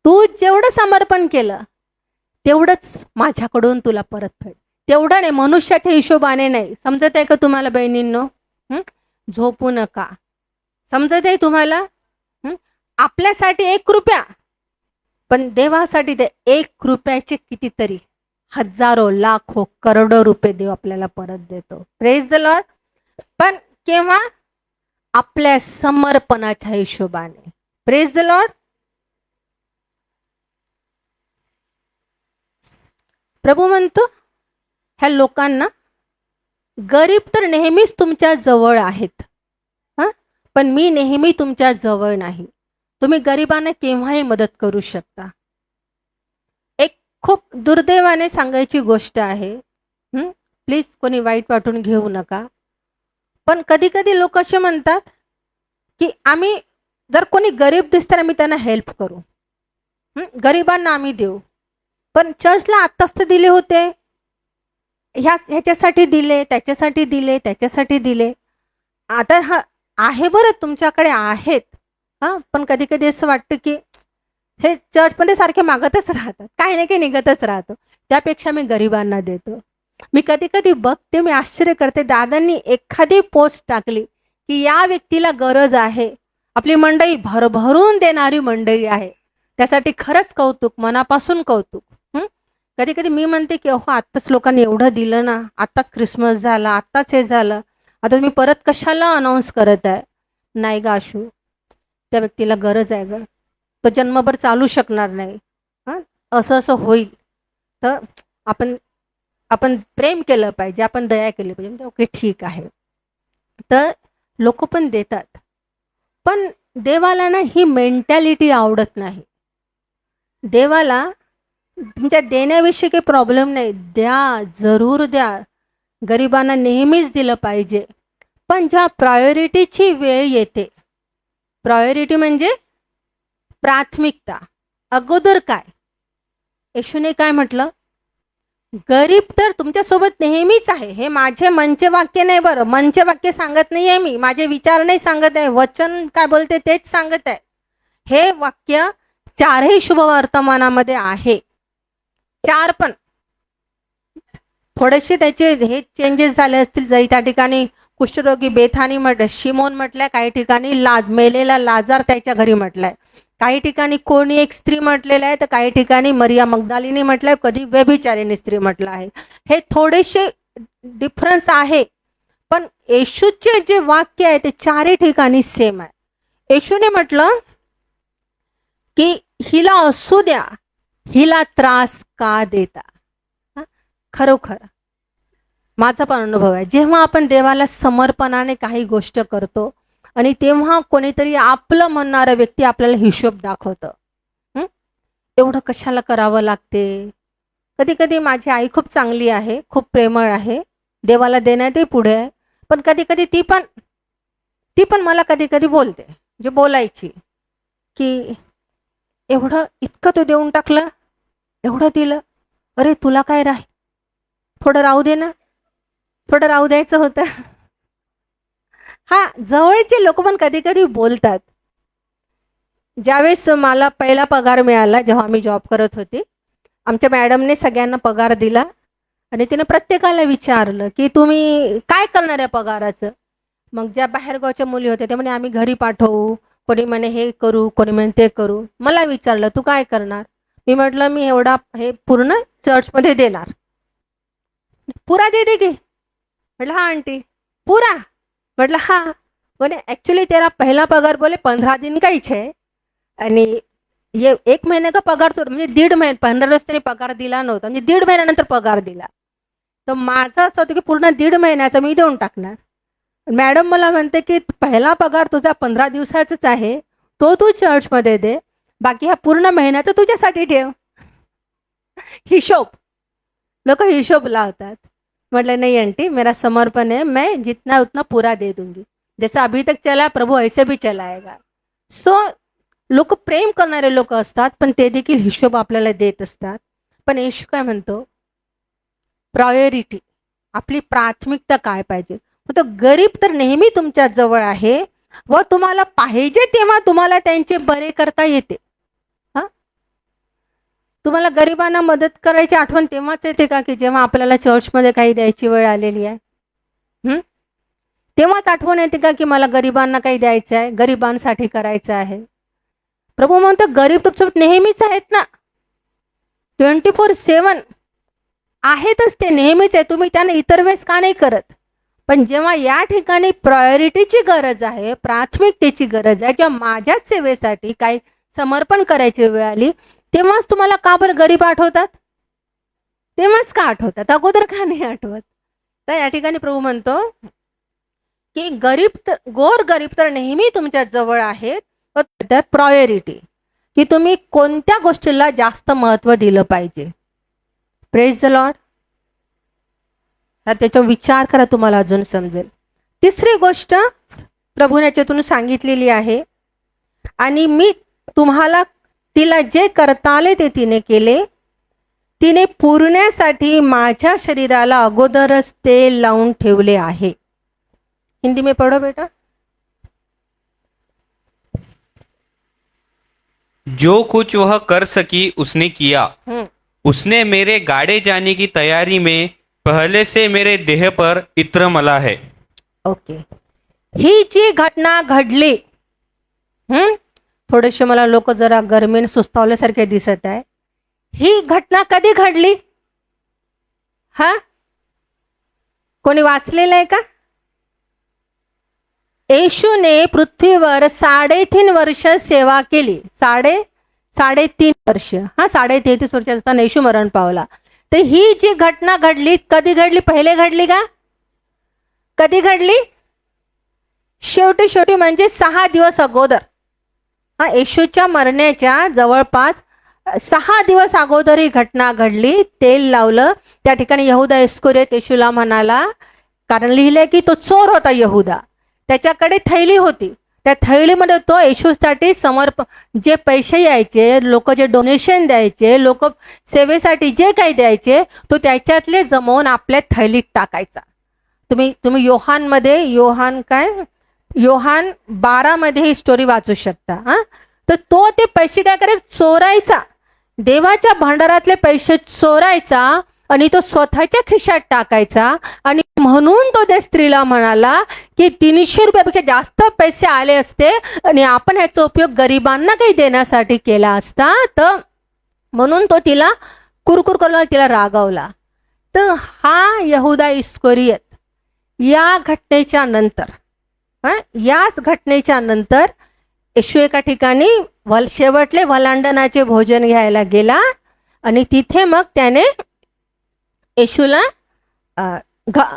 तू जेवढं समर्पण केलं तेवढंच माझ्याकडून तुला परतफेड. तेवढं नाही, मनुष्याच्या हिशोबाने नाही. समजत आहे का तुम्हाला बहिणींनो? झोपू नका. समजत आहे तुम्हाला? आपल्यासाठी 1 रुपया, पण देवासाठी ते 1 रुपयाचे कितीतरी हजारो लाखो करोडो रुपये देव आपल्याला परत देतो. Praise the Lord. पण केव्हा? आपल्या समर्पणाच्या हिशोबाने. Praise the Lord. प्रभू म्हणतो ह्या लोकांना, गरीब तर नेहमीच तुमच्या जवळ आहेत, पण मी नेहमी तुमच्या जवळ नाही. तुम्ही गरिबांना केव्हाही मदत करू शकता. एक खूप दुर्दैवाने सांगायची गोष्ट आहे, प्लीज कोणी वाईट वाटून घेऊ नका, पण कधी कधी लोक असे म्हणतात की आम्ही जर कोणी गरीब दिसताना आम्ही त्यांना हेल्प करू, गरिबांना आम्ही देऊ. पण चर्चला आत्ताच तर दिले होते, ह्याच्यासाठी दिले, त्याच्यासाठी दिले, त्याच्यासाठी दिले. आता हा आहे बरं, तुमच्याकडे आहेत हां, पण कधी कधी असं वाटतं की हे चर्चमध्ये सारखे मागतच राहतात, काही ना काही निघतच राहतं. त्यापेक्षा मी गरिबांना देतो. मी कधी कधी बघते, मी आश्चर्य करते, दादांनी एखादी पोस्ट टाकली की या व्यक्तीला गरज आहे, आपली मंडळी भरभरून देणारी मंडळी आहे, त्यासाठी खरंच कौतुक, मनापासून कौतुक. कधी कधी मी म्हणते की अहो, आत्ताच लोकांनी एवढं दिलं ना, आत्ताच ख्रिसमस झाला, आत्ताच हे झालं, आता मी परत कशाला अनाऊन्स करत आहे. नाही ग आशू, त्या व्यक्तीला गरज आहे ग, तो जन्मभर चालू शकणार नाही. हां, असं असं होईल. तर आपण आपण प्रेम केलं पाहिजे, आपण दया केली पाहिजे. म्हणजे ओके, ठीक आहे. तर लोक पण देतात, पण देवाला ना ही मेंटॅलिटी आवडत नाही. देवाला तुमच्या देण्याविषयी काही प्रॉब्लेम नाही, द्या, जरूर द्या, गरिबांना नेहमीच दिलं पाहिजे. पण ज्या प्रायोरिटीची वेळ येते, प्रायोरिटी म्हणजे प्राथमिकता, अगोदर काय, येशूने काय म्हटलं, गरीब तर तुमच्यासोबत नेहमीच आहे. हे माझे मनचे वाक्य नाही बरं, मनचे वाक्य सांगत नाही आहे मी, माझे विचार नाही सांगत आहे, वचन काय बोलते तेच सांगत आहे. हे वाक्य चारही शुभवर्तमानामध्ये आहे. चार पण थोडेसे त्याचे हे चेंजेस झाले असतील. जरी त्या ठिकाणी कुष्ठरोगी बेथानी शिमोन म्हटलंय, काही ठिकाणी मेलेला लाजार त्याच्या घरी म्हटलंय, काही ठिकाणी कोणी एक स्त्री म्हटलेलं आहे, तर काही ठिकाणी मरिया मगदालिनी म्हटलंय, कधी व्यभिचारिणी स्त्री म्हटलं आहे. हे थोडेसे डिफरन्स आहे, पण येशूचे जे वाक्य आहे ते चारही ठिकाणी सेम आहे. येशूने म्हटलं की हिला असू द्या, हिला त्रास का देता. खरोखर माझा पण अनुभव आहे, जेव्हा आपण देवाला समर्पणाने काही गोष्ट करतो आणि तेव्हा कोणीतरी आपलं म्हणणारं व्यक्ती आपल्याला हिशोब दाखवतं, एवढं कशाला करावं लागते. कधी कधी माझी आई खूप चांगली आहे, खूप प्रेमळ आहे, देवाला देण्यातही पुढे आहे, पण कधी कधी ती पण मला कधी कधी बोलते, म्हणजे बोलायची की एवढं इतकं तू देऊन टाकलं, एवढं दिलं, अरे तुला काय राहील, थोडं राहू दे ना, थोडं राहू द्यायचं होतं. हा, जवळचे लोक पण कधी कधी बोलतात. ज्यावेळेस मला पहिला पगार मिळाला, जेव्हा मी जॉब करत होते, आमच्या मॅडमने सगळ्यांना पगार दिला आणि तिने प्रत्येकाला विचारलं की तुम्ही काय करणार आहे पगाराचं. मग ज्या बाहेरगावच्या मुली होत्या त्या म्हणे आम्ही घरी पाठवू, कोणी म्हणे हे करू, कोणी म्हणे ते करू. मला विचारलं तू काय करणार. मी म्हटलं मी एवढा हे पूर्ण चर्चमध्ये देणार. पुरा दे दे की. म्हटलं हा आंटी पूरा. म्हटलं हा. बोले ॲक्च्युली तेरा पहला पगार बोले 15 दिन का ही है आणि ये 1 महीने का पगार तो म्हणजे 1.5 महिने 15 दिवस तरी पगार दिला नव्हता, म्हणजे 1.5 महिन्यानंतर पगार दिला. तर माझं असं होतं की पूर्ण 1.5 महिन्याचा मी देऊन टाकणार. मॅडम मला म्हणते की पहिला पगार तुझा 15 दिवसाचाच आहे, तो तू चर्चमध्ये दे, बाकी हा पूर्ण महिन्याचा तुझ्यासाठी ठेव. हिशोब, लोक हिशोब लावतात. म्हटलं नहीं आंटी, मेरा समर्पण है, मैं जितना उतना पूरा दे दूंगी, जैसा अभी तक चला प्रभु ऐसे भी चलाएगा. सो लोक प्रेम करणारे लोक असतात, पण ते देखील हिशोब आपल्याला देत असतात. पण येशू काय म्हणतो, प्रायोरिटी, आपली प्राथमिकता काय पाहिजे. तो गरीब तर नेहमी तुमच्या जवळ आहे व तुम्हाला पाहिजे तेव्हा तुम्हाला त्यांचे बरे करता येते. हा, तुम्हाला गरिबांना मदत करायची आठवण तेव्हाच येते का की जेव्हा आपल्याला चर्चमध्ये काही द्यायची वेळ आलेली आहे. तेव्हाच आठवण येते का की मला गरिबांना काही द्यायचं आहे, गरिबांसाठी करायचं आहे. प्रभू म्हणतो गरीब तुमच्यासोबत नेहमीच आहेत ना, 24/7 आहेतच, ते नेहमीच आहे. तुम्ही त्यांना इतर वेळेस का नाही करत. पण जेव्हा या ठिकाणी प्रायोरिटीची गरज आहे, प्राथमिकतेची गरज आहे, जेव्हा माझ्या सेवेसाठी काही समर्पण करायची वेळ आली, तेव्हाच तुम्हाला का बरं गरीब आठवतात, तेव्हाच का आठवतात, अगोदर का नाही आठवत. तर या ठिकाणी प्रभू म्हणतो की गोर गरीब तर नेहमी तुमच्या जवळ आहेत, व प्रायोरिटी की तुम्ही कोणत्या गोष्टीला जास्त महत्त्व दिलं पाहिजे. Praise the Lord. त्याच्यावर विचार करा, तुम्हाला अजून समजेल. तिसरी गोष्ट प्रभूने याच्यातून सांगितलेली आहे, आणि मी तुम्हाला तिला जे करता आले ते तिने केले, तिने पुरण्यासाठी माझ्या शरीराला अगोदरच तेल लावून ठेवले आहे. हिंदी में पढ़ो बेटा. जो कुछ वह कर सकी उसने किया. उसने मेरे गाड़े जाने की तैयारी में पहले से मेरे देह पर इत्र मला है. ओके. ही जी घटना घडली, थोडेसे मला लोक जरा गरमीने सुस्तावल्यासारखे दिसत आहे. ही घटना कधी घडली? हा, कोणी वाचलेलं आहे का? येशूने पृथ्वीवर 3.5 वर्ष सेवा केली. 3.5 वर्ष. 33 वर्ष असताना येशू मरण पावला. तर ही जी घटना घडली कधी घडली? पहिले घडली का? कधी घडली? शेवटी म्हणजे 6 दिवस अगोदर. येशूच्या मरण्याच्या जवळपास 6 दिवस अगोदर ही घटना घडली. तेल लावलं. त्या ठिकाणी यहुदा इस्करियोत येशूला म्हणाला, कारण लिहिलंय की तो चोर होता यहुदा, त्याच्याकडे थैली होती. त्या थैलीमध्ये तो येशूसाठी जे पैसे यायचे, लोक जे डोनेशन द्यायचे, लोक सेवेसाठी जे काही द्यायचे, तो त्याच्यातले जमवून आपल्या थैलीत टाकायचा. तुम्ही योहान 12 मध्ये ही स्टोरी वाचू शकता. तर तो ते पैसे टाकायला चोरायचा, देवाच्या भांडारातले पैसे चोरायचा आणि तो स्वतःच्या खिशात टाकायचा. आणि म्हणून तो त्या स्त्रीला म्हणाला की 300 रुपयापेक्षा जास्त पैसे आले असते आणि आपण ह्याचा उपयोग गरिबांना काही देण्यासाठी केला असता, तर म्हणून तो तिला कुरकुर करून तिला रागावला. तर हा यहुदा इस्करियोत याच घटनेच्या नंतर येशू एका ठिकाणी शेवटले वलांडनाचे भोजन घ्यायला गेला आणि तिथे मग त्याने येशूला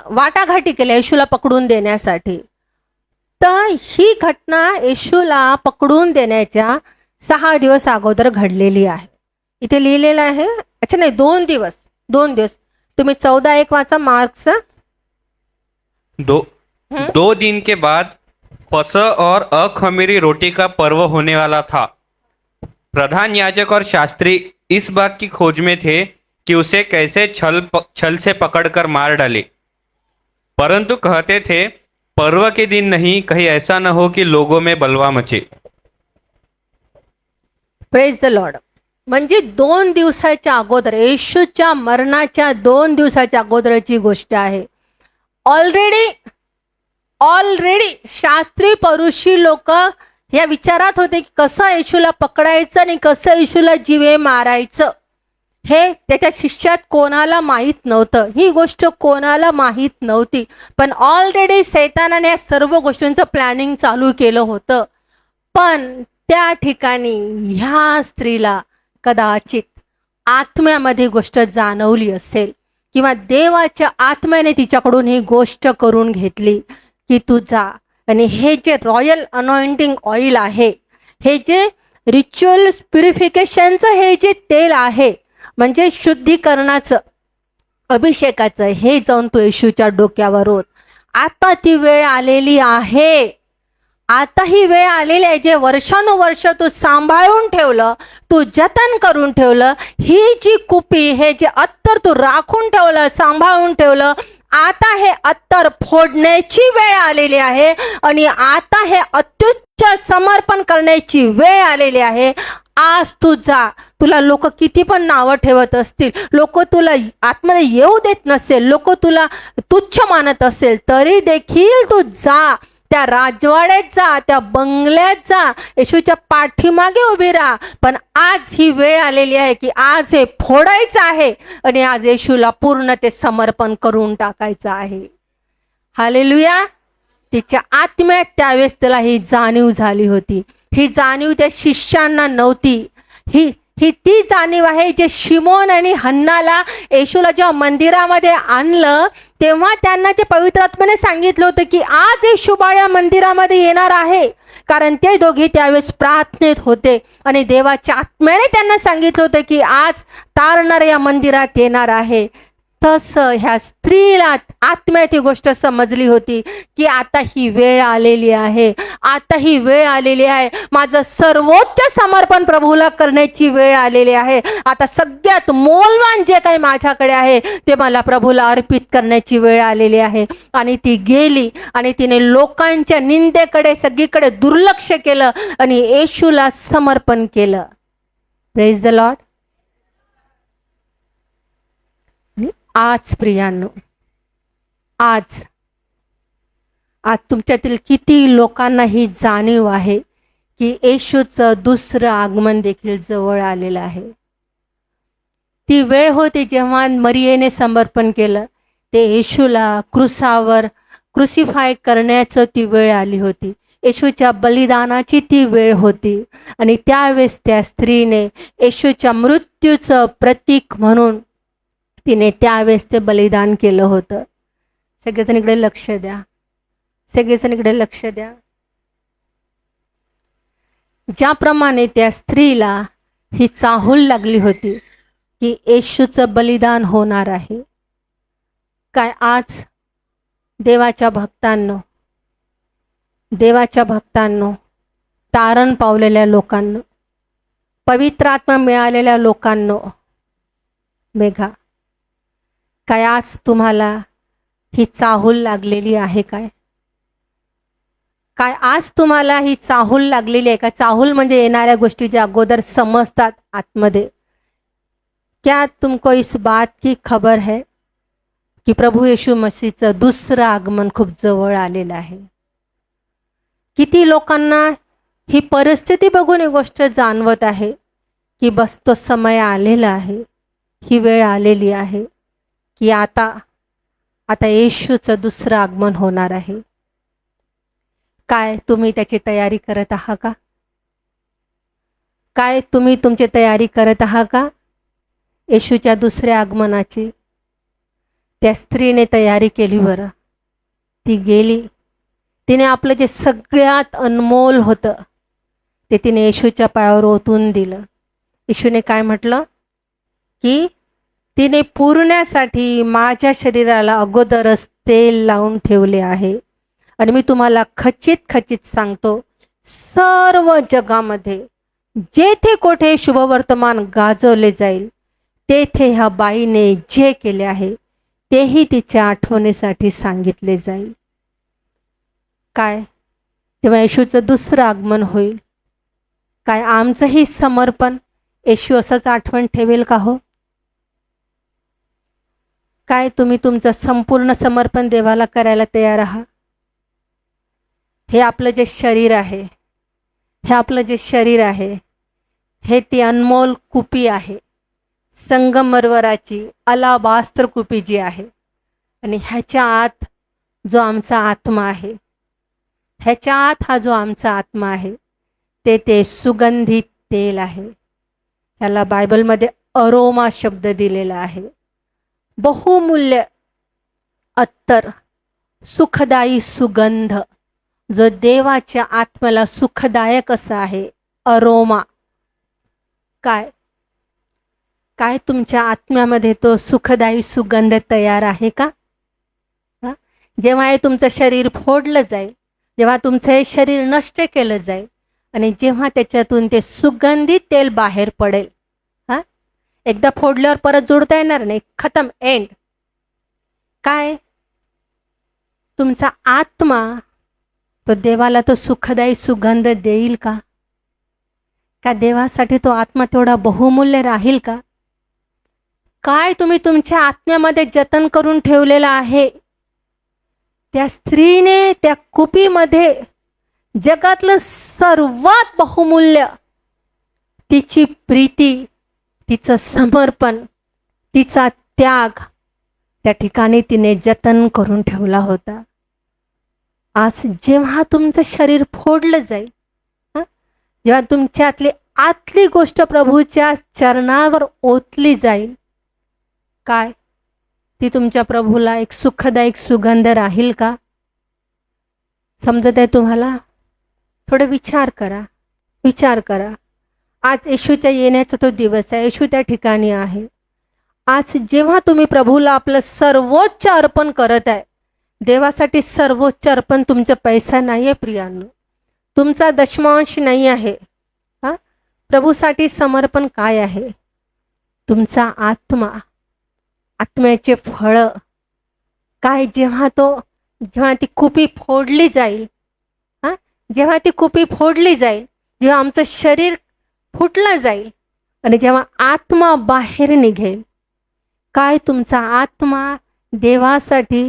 वाटाघाटी केल्या येशूला पकडून देण्यासाठी. तर ही घटना येशूला पकडून देण्याच्या 6 दिवस अगोदर घडलेली आहे. इथे लिहिलेलं आहे. अच्छा नाही, 2 दिवस. तुम्ही 14:1 वाचा मार्क्स. 2 दिन के बाद फसह और अखमीरी रोटी का पर्व होने वाला था. प्रधान याजक और शास्त्री इस बात की खोज में थे कि उसे कैसे छल से पकड़कर मार डाले, परंतु कहते थे पर्व के दिन नहीं, कहीं ऐसा न हो कि लोगों में बलवा मचे. Praise the Lord. म्हणजे 2 दिवसाच्या अगोदर, येशूच्या मरणाच्या 2 दिवसाच्या अगोदरची गोष्ट आहे. ऑलरेडी शास्त्री परुषी लोक या विचारात होते की कसं येशूला पकडायचं आणि कसं येशूला जीवे मारायचं. हे त्याच्या शिष्यात कोणाला माहीत नव्हतं. ही गोष्ट कोणाला माहीत नव्हती. पण ऑलरेडी सैतानाने या सर्व गोष्टींचं प्लॅनिंग चालू केलं होतं. पण त्या ठिकाणी ह्या स्त्रीला कदाचित आत्म्यामध्ये गोष्ट जाणवली असेल किंवा देवाच्या आत्म्याने तिच्याकडून ही गोष्ट करून घेतली की तू जा आणि हे जे रॉयल अनॉइंटिंग ऑइल आहे, हे जे रिच्युअल प्युरिफिकेशनचं हे जे तेल आहे, म्हणजे शुद्धीकरणाचं, अभिषेकाचं, हे जाऊन तू येशूच्या डोक्यावर होत. आता ती वेळ आलेली आहे. आता ही वेळ आलेली आहे. जे वर्षानुवर्ष तू सांभाळून ठेवलं, तू जतन करून ठेवलं, ही जी कुपी, हे जे अत्तर तू राखून ठेवलं, सांभाळून ठेवलं, आता हे अत्तर फोडण्याची वेळ आलेली आहे आणि आता हे अत्युच्च समर्पण करण्याची वेळ आलेली आहे. आज तू जा. तुला लोक किती पण नावं ठेवत असतील, लोक तुला आतमध्ये येऊ देत नसेल, लोक तुला तुच्छ मानत असेल, तरी देखील तू जा. त्या राजवाड्यात जा, त्या बंगल्यात जा, येशूच्या पाठीमागे उभी राहा. पण आज ही वेळ आलेली आहे की आज हे फोडायचं आहे आणि आज येशूला पूर्ण ते समर्पण करून टाकायचं आहे. हालेलुया. तिच्या आत्म्यात त्यावेळेस त्याला ही जाणीव झाली होती. ही जाणीव त्या शिष्यांना नव्हती. ही ती जाणीव आहे जे शिमोन आणि हन्नाला येशूला जेव्हा मंदिरामध्ये आणलं तेव्हा त्यांना जे पवित्र आत्म्याने सांगितलं होतं की आज येशू बाळ मंदिरामध्ये येणार आहे. कारण ते दोघे त्यावेळेस प्रार्थनेत होते आणि देवाच्या आत्म्याने त्यांना सांगितलं होतं की आज तारणार या मंदिरात येणार आहे. तसं ह्या स्त्रीला आत्म्यात ही गोष्ट समजली होती की आता ही वेळ आलेली आहे, आता ही वेळ आलेली आहे, माझं सर्वोच्च समर्पण प्रभूला करण्याची वेळ आलेली आहे. आता सगळ्यात मौल्यवान जे काही माझ्याकडे आहे ते मला प्रभूला अर्पित करण्याची वेळ आलेली आहे. आणि ती गेली आणि तिने लोकांच्या निंदेकडे सगळीकडे दुर्लक्ष केलं आणि येशूला समर्पण केलं. Praise the Lord. आज प्रियांनो, आज तुमच्यातील किती लोकांना ही जाणीव आहे की येशूचं दुसरं आगमन देखील जवळ आलेलं आहे. ती वेळ होती जेव्हा मरियेने समर्पण केलं, ते येशूला क्रुसावर क्रुसिफाय करण्याचं ती वेळ आली होती. येशूच्या बलिदानाची ती वेळ होती आणि त्यावेळेस त्या स्त्रीने येशूच्या मृत्यूचं प्रतीक म्हणून तिने त्यावेळेस ते बलिदान केलं होतं. सगळेजण इकडे लक्ष द्या, सगळेजण इकडे लक्ष द्या. ज्याप्रमाणे त्या स्त्रीला ही चाहूल लागली होती की येशूचं बलिदान होणार आहे, काय आज देवाच्या भक्तांनो, तारण पावलेल्या लोकांनो, पवित्र आत्मा मिळालेल्या लोकांनो, मेघा, काय आज तुम्हाला ही चाहूल लागलेली आहे काय? काय आज तुम्हाला ही चाहूल लागलेली आहे का? चाहूल म्हणजे येणाऱ्या गोष्टी ज्या अगोदर समजतात आतमध्ये. क्या तुमको इस बात की खबर है की प्रभू येशू मसीहचं दुसरं आगमन खूप जवळ आलेलं आहे? किती लोकांना ही परिस्थिती बघून ही गोष्ट जाणवत आहे की बस तो समय आलेला आहे, ही वेळ आलेली आहे की आता येशूचं दुसरं आगमन होणार आहे. काय तुम्ही त्याची तयारी करत आहात का? काय तुम्ही तुमची तयारी करत आहात का येशूच्या दुसऱ्या आगमनाची? त्या स्त्रीने तयारी केली बरं. ती गेली, तिने आपलं जे सगळ्यात अनमोल होतं ते तिने येशूच्या पायावर ओतून दिलं. येशूने काय म्हटलं की तिने पुरण्यासाठी माझ्या शरीराला अगोदरच तेल लावून ठेवले आहे. आणि मी तुम्हाला खचित सांगतो, सर्व जगामध्ये जेथे कोठे शुभवर्तमान गाजवले जाईल तेथे ह्या बाईने जे केले आहे तेही तिच्या आठवणीसाठी सांगितले जाईल. काय तेव्हा येशूचं दुसरं आगमन होईल, काय आमचंही समर्पण येशू असंच आठवण ठेवेल का हो? काय तुम्ही तुमचं संपूर्ण समर्पण देवाला करायला तयार आहात? हे आपलं जे शरीर आहे, हे ती अनमोल कुपी आहे, संगमरवराची अलाबास्त्र कुपी जी आहे. आणि ह्याच्या आत जो आमचा आत्मा आहे, ह्याच्या आत हा जो आमचा आत्मा आहे ते सुगंधित तेल आहे. ह्याला बायबलमध्ये अरोमा शब्द दिलेला आहे. बहुमूल्य अत्तर, सुखदायी सुगंध, जो देवाच्या आत्म्याला सुखदायक असा आहे अरोमा. काय तुमच्या आत्म्यामध्ये तो सुखदायी सुगंध तयार आहे का? जेव्हा हे तुमचं शरीर फोडलं जाईल, जेव्हा तुमचं हे शरीर नष्ट केलं जाईल आणि जेव्हा त्याच्यातून ते सुगंधित तेल बाहेर पडेल, एकदा फोडल्यावर परत जोडता येणार नाही, खतम, एंड. काय तुमचा आत्मा तो देवाला तो सुखदायी सुगंध देईल का? का देवासाठी तो आत्मा तेवढा बहुमूल्य राहील का? काय तुम्ही तुमच्या आत्म्यामध्ये जतन करून ठेवलेलं आहे? त्या स्त्रीने त्या कुपीमध्ये जगातलं सर्वात बहुमूल्य तिची प्रीती, तिचं समर्पण, तिचा त्याग त्या ठिकाणी तिने जतन करून ठेवला होता. आज जेव्हा तुमचं शरीर फोडलं जाईल, जेव्हा तुमच्यातली आतली गोष्ट प्रभूच्या चरणावर ओतली जाईल, काय ती तुमच्या प्रभूला एक सुखदायक सुगंध राहील का? समजत आहे तुम्हाला? थोडं विचार करा. आज येशूच्या येण्याचा तो दिवस आहे. येशू त्या ठिकाणी आहे आज जेव्हा तुम्ही प्रभूला आपलं सर्वोच्च अर्पण करत आहे, देवासाठी सर्वोच्च अर्पण तुमचा पैसा नाही आहे प्रियांनो, तुमचा दशमांश नाही आहे. हा, प्रभूसाठी समर्पण काय आहे? तुमचा आत्मा, आत्म्याचे फळ काय? जेव्हा ती कुपी फोडली जाईल, हा, जेव्हा ती कुपी फोडली जाईल, जेव्हा आमचं शरीर फुटलं जाईल आणि जेव्हा आत्मा बाहेर निघेल, काय तुमचा आत्मा देवासाठी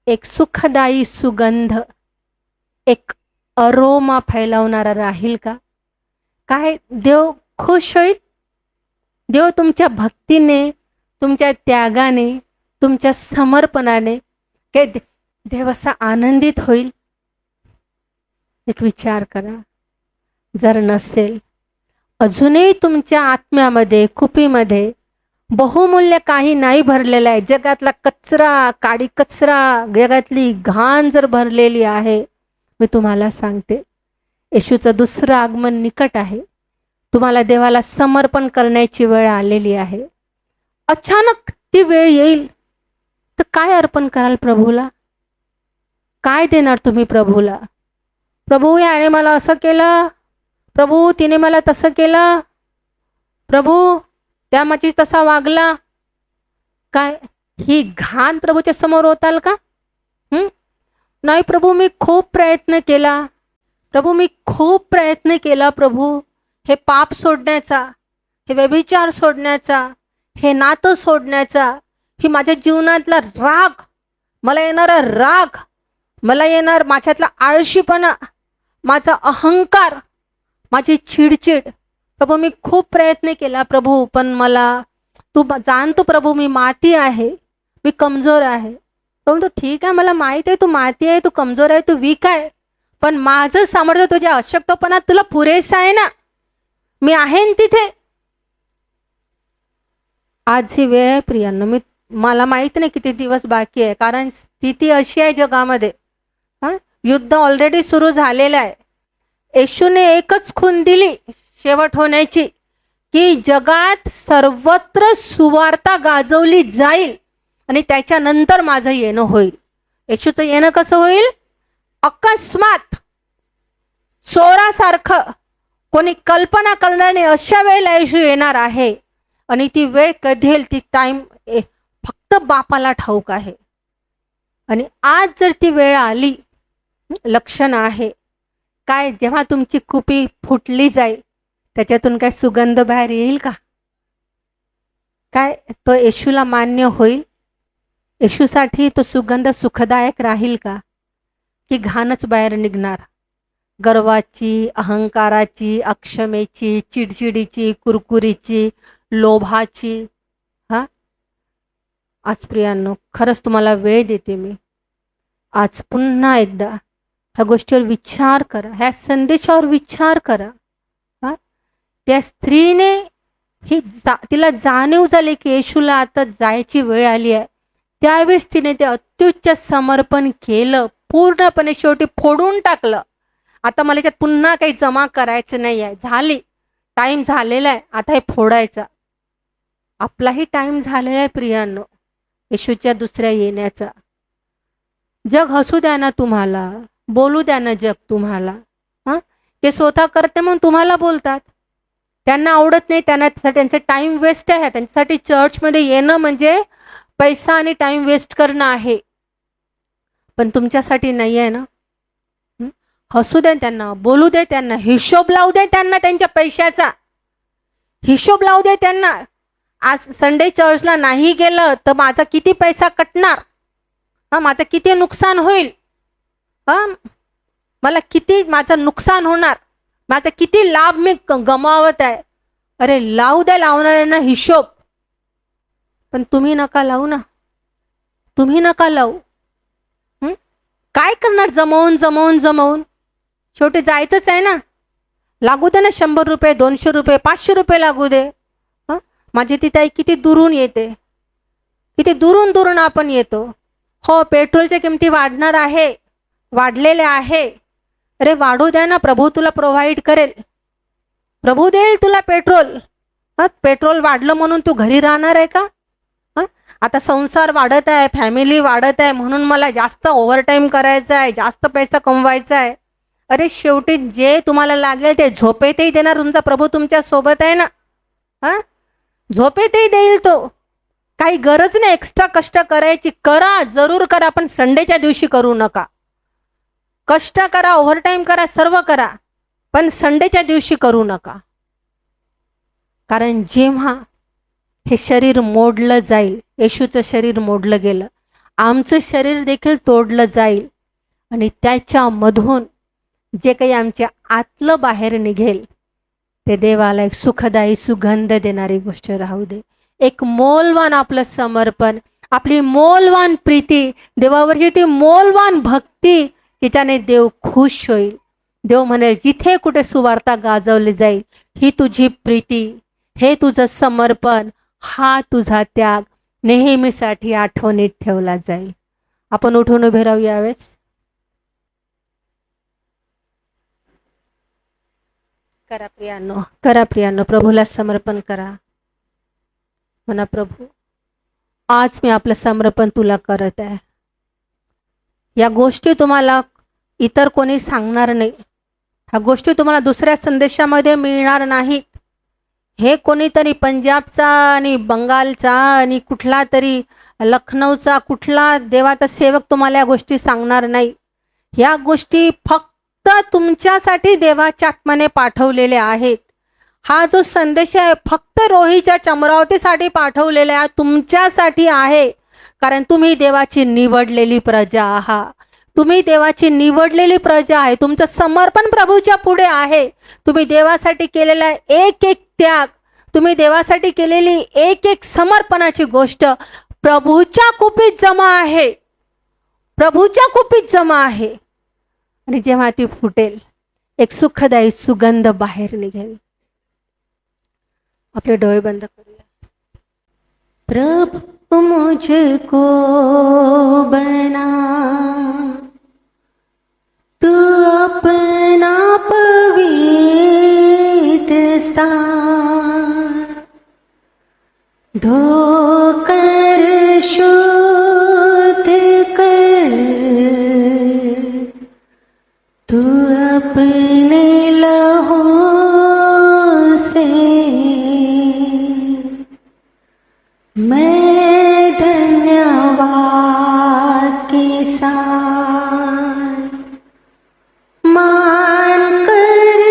एक सुखदायी सुगंध, एक अरोमा फैलावणारा राहील का? काय देव खुश होईल? देव तुमच्या भक्तीने, तुमच्या त्यागाने, तुमच्या समर्पणाने काय देव असा आनंदित होईल? एक विचार करा. जर नसेल, अजूनही तुमच्या आत्म्यामध्ये, कुपीमध्ये बहुमूल्य काही नाही भरलेलं आहे, जगातला कचरा, काडी कचरा, जगातली घाण जर भरलेली आहे, मी तुम्हाला सांगते, येशूचं दुसरं आगमन निकट आहे. तुम्हाला देवाला समर्पण करण्याची वेळ आलेली आहे. अचानक ती वेळ येईल तर काय अर्पण कराल प्रभूला? काय देणार तुम्ही प्रभूला? प्रभू याने मला असं केलं, प्रभू तिने मला तसं केलं, प्रभू त्या माझी तसा वागला. काय ही घाण प्रभूच्या समोर होताल का? नाही प्रभू, मी खूप प्रयत्न केला, प्रभू मी खूप प्रयत्न केला प्रभू, हे पाप सोडण्याचा, हे व्यभिचार सोडण्याचा, हे नातं सोडण्याचा, ही माझ्या जीवनातला राग, मला येणारा राग, मला येणार माझ्यातला आळशीपणा, माझा अहंकार, माझी चिडचिड, प्रभू मी खूप प्रयत्न केला प्रभू, पण मला तू जाणतो प्रभू, मी माती आहे, मी कमजोर आहे. प्रभू तू ठीक आहे, मला माहित आहे तू माती आहे, तू कमजोर आहे, तू वीक आहे, पण माझं सामर्थ्य तुझ्या अशक्तपणात तुला पुरेसं आहे ना, मी आहे ना तिथे. आज ही वेळ आहे प्रियांनो, मला माहित नाही किती दिवस बाकी आहे, कारण स्थिती अशी आहे जगामध्ये, युद्ध ऑलरेडी सुरू झालेलं आहे. येशूने एकच खून दिली शेवट होण्याची, की जगात सर्वत्र सुवार्ता गाजवली जाईल आणि त्याच्यानंतर माझं येणं होईल. येशूचं येणं कसं होईल? अकस्मात, चोरासारखं, कोणी कल्पना करणारे अशा वेळेला येशू येणार आहे. आणि ती वेळ कधी येईल, ती टाइम फक्त बापाला ठाऊक आहे. आणि आज जर ती वेळ आली, लक्षण आहे काय? जेव्हा तुमची कुपी फुटली जाईल, त्याच्यातून काय सुगंध बाहेर येईल का? काय तो येशूला मान्य होईल? येशूसाठी तो सुगंध सुखदायक राहील का? की घाणच बाहेर निघणार? गर्वाची, अहंकाराची, अक्षमेची, चिडचिडीची, कुरकुरीची, लोभाची. आज प्रियांनो, खरंच तुम्हाला वेळ देते मी. आज पुन्हा एकदा ह्या गोष्टीवर विचार करा, ह्या संदेशावर विचार करा. त्या स्त्रीने तिला जाणीव झाली की येशूला आता जायची वेळ आली आहे. त्यावेळेस तिने ते अत्युच्च समर्पण केलं, पूर्णपणे शेवटी फोडून टाकलं. आता मला याच्यात पुन्हा काही जमा करायचं नाही आहे, झाली, टाइम झालेला आहे, आता हे फोडायचा. आपलाही टाइम झालेला आहे प्रियांनो, येशूच्या दुसऱ्या येण्याचा. जग हसू द्या ना तुम्हाला, बोलू द्या ना जग तुम्हाला. ते स्वतः करते म्हणून तुम्हाला बोलतात. त्यांना आवडत नाही, त्यांचा टाइम वेस्ट आहे. त्यांच्यासाठी चर्चमध्ये येणं म्हणजे पैसा आणि टाइम वेस्ट करणं आहे, पण तुमच्यासाठी नाही आहे ना. हसू दे त्यांना, बोलू दे त्यांना, हिशोब लावू दे त्यांना, त्यांच्या पैशाचा हिशोब लावू दे त्यांना. आज संडे चर्चला नाही गेलं तर माझा किती पैसा कटणार, माझं किती नुकसान होईल, मला किती माझं नुकसान होणार, माझा किती लाभ मी गमावत आहे. अरे लावू द्या लावणाऱ्यांना हिशोब, पण तुम्ही नका लावू ना, तुम्ही नका लावू. काय करणार जमवून जमवून जमवून? शेवटी जायचंच आहे ना. लागू दे ना 100 रुपये, 200 रुपये, 500 रुपये लागू दे. माझी ती ताई किती दुरून येते, किती दुरून दुरून आपण येतो. हो, पेट्रोलच्या किमती वाढणार आहे, वाढलेल्या आहे. अरे वाढू द्या ना, प्रभू तुला प्रोव्हाइड करेल, प्रभू देईल तुला पेट्रोल. पेट्रोल वाढलं म्हणून तू घरी राहणार आहे का? हं? आता संसार वाढत आहे, फॅमिली वाढत आहे, म्हणून मला जास्त ओव्हरटाईम करायचा आहे, जास्त पैसा कमवायचा आहे. अरे शेवटी जे तुम्हाला लागेल ते झोपेतही देणार तुमचा प्रभू तुमच्या सोबत आहे ना. हा, झोपेतही देईल तो. काही गरज नाही एक्स्ट्रा कष्ट करायची. करा, जरूर करा, पण संडेच्या दिवशी करू नका. कष्ट करा, ओव्हरटाईम करा, सर्व करा, पण संडेच्या दिवशी करू नका. कारण जेव्हा हे शरीर मोडलं जाईल, येशूचं शरीर मोडलं गेलं, आमचं शरीर देखील तोडलं जाईल आणि त्याच्यामधून जे काही आमच्या आतलं बाहेर निघेल ते देवाला एक सुखदायी सुगंध देणारी गोष्ट राहू दे. एक मोलवान आपलं समर्पण, आपली मोलवान प्रीती, देवावरची ती मोलवान भक्ती, तिच्याने देव खुश होईल. देव म्हणेल जिथे कुठे सुवार्ता गाजवली जाईल, ही तुझी प्रीती, हे तुझं समर्पण, हा तुझा त्याग नेहमीसाठी आठवणीत ठेवला जाईल. आपण उठून उभे राहू यावेळेस. करा प्रियानो, करा प्रियानो, प्रभूला समर्पण करा. म्हणा प्रभू, आज मी आपलं समर्पण तुला करत आहे. या गोष्टी तुम्हाला इतर कोणी सांगणार नाही. ह्या गोष्टी तुम्हाला दुसऱ्या संदेशामध्ये मिळणार नाहीत. हे कोणीतरी पंजाबचा आणि बंगालचा आणि कुठला तरी लखनौचा कुठला देवाचा सेवक तुम्हाला या गोष्टी सांगणार नाही. या गोष्टी फक्त तुमच्यासाठी देवाच्या आत्म्याने पाठवलेल्या आहेत. हा जो संदेश आहे फक्त रोहीच्या चमरावतीसाठी पाठवलेला आहे, तुमच्यासाठी आहे. कारण तुम्ही देवाची निवडलेली प्रजा आहात. तुम्ही देवाची निवडलेली प्रजा आहे. तुमचं समर्पण प्रभूच्या पुढे आहे. तुम्ही देवासाठी केलेला एक एक त्याग, तुम्ही देवासाठी केलेली एक एक समर्पणाची गोष्ट प्रभूच्या कुपीत जमा आहे. प्रभूच्या कुपीत जमा आहे. आणि जेव्हा ती फुटेल, एक सुखदायी सुगंध बाहेर निघेल. आपले डोळे बंद करूया. प्रभु मुझको बना तू अपना पवित्र स्थान, धोकर शुद्ध कर तू अपने लहू से. मैं धन्यवाद के साथ मान कर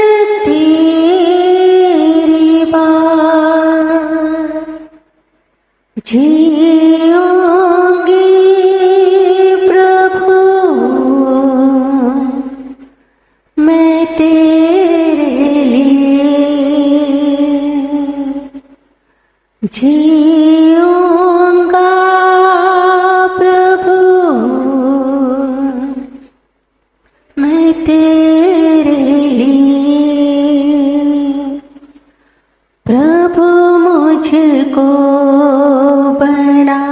तेरी बात जीऊंगी प्रभु मैं तेरे लिए. जीऊंगा प्रभु मैं तेरे लिए. प्रभु मुझको बना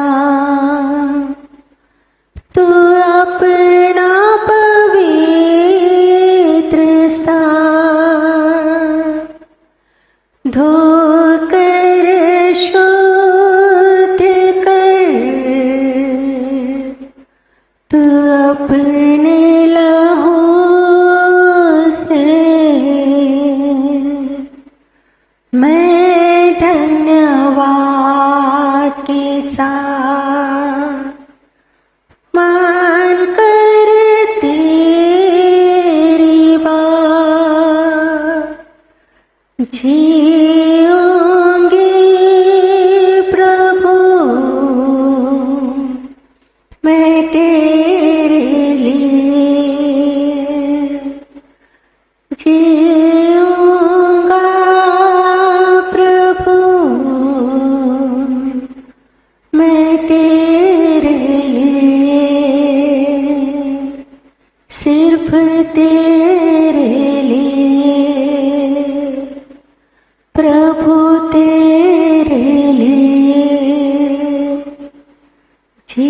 तू अपना पवित्र स्थान, धोकर शुद्ध कर तू अपने लहू से. मैं धन्यवाद के साथ मान कर तेरी बात जीऊंगी प्रभु मैं तेरे लिए. जीऊंगा प्रभु मैं तेरे लिए, सिर्फ तेरे लिए प्रभु तेरे लिए. जी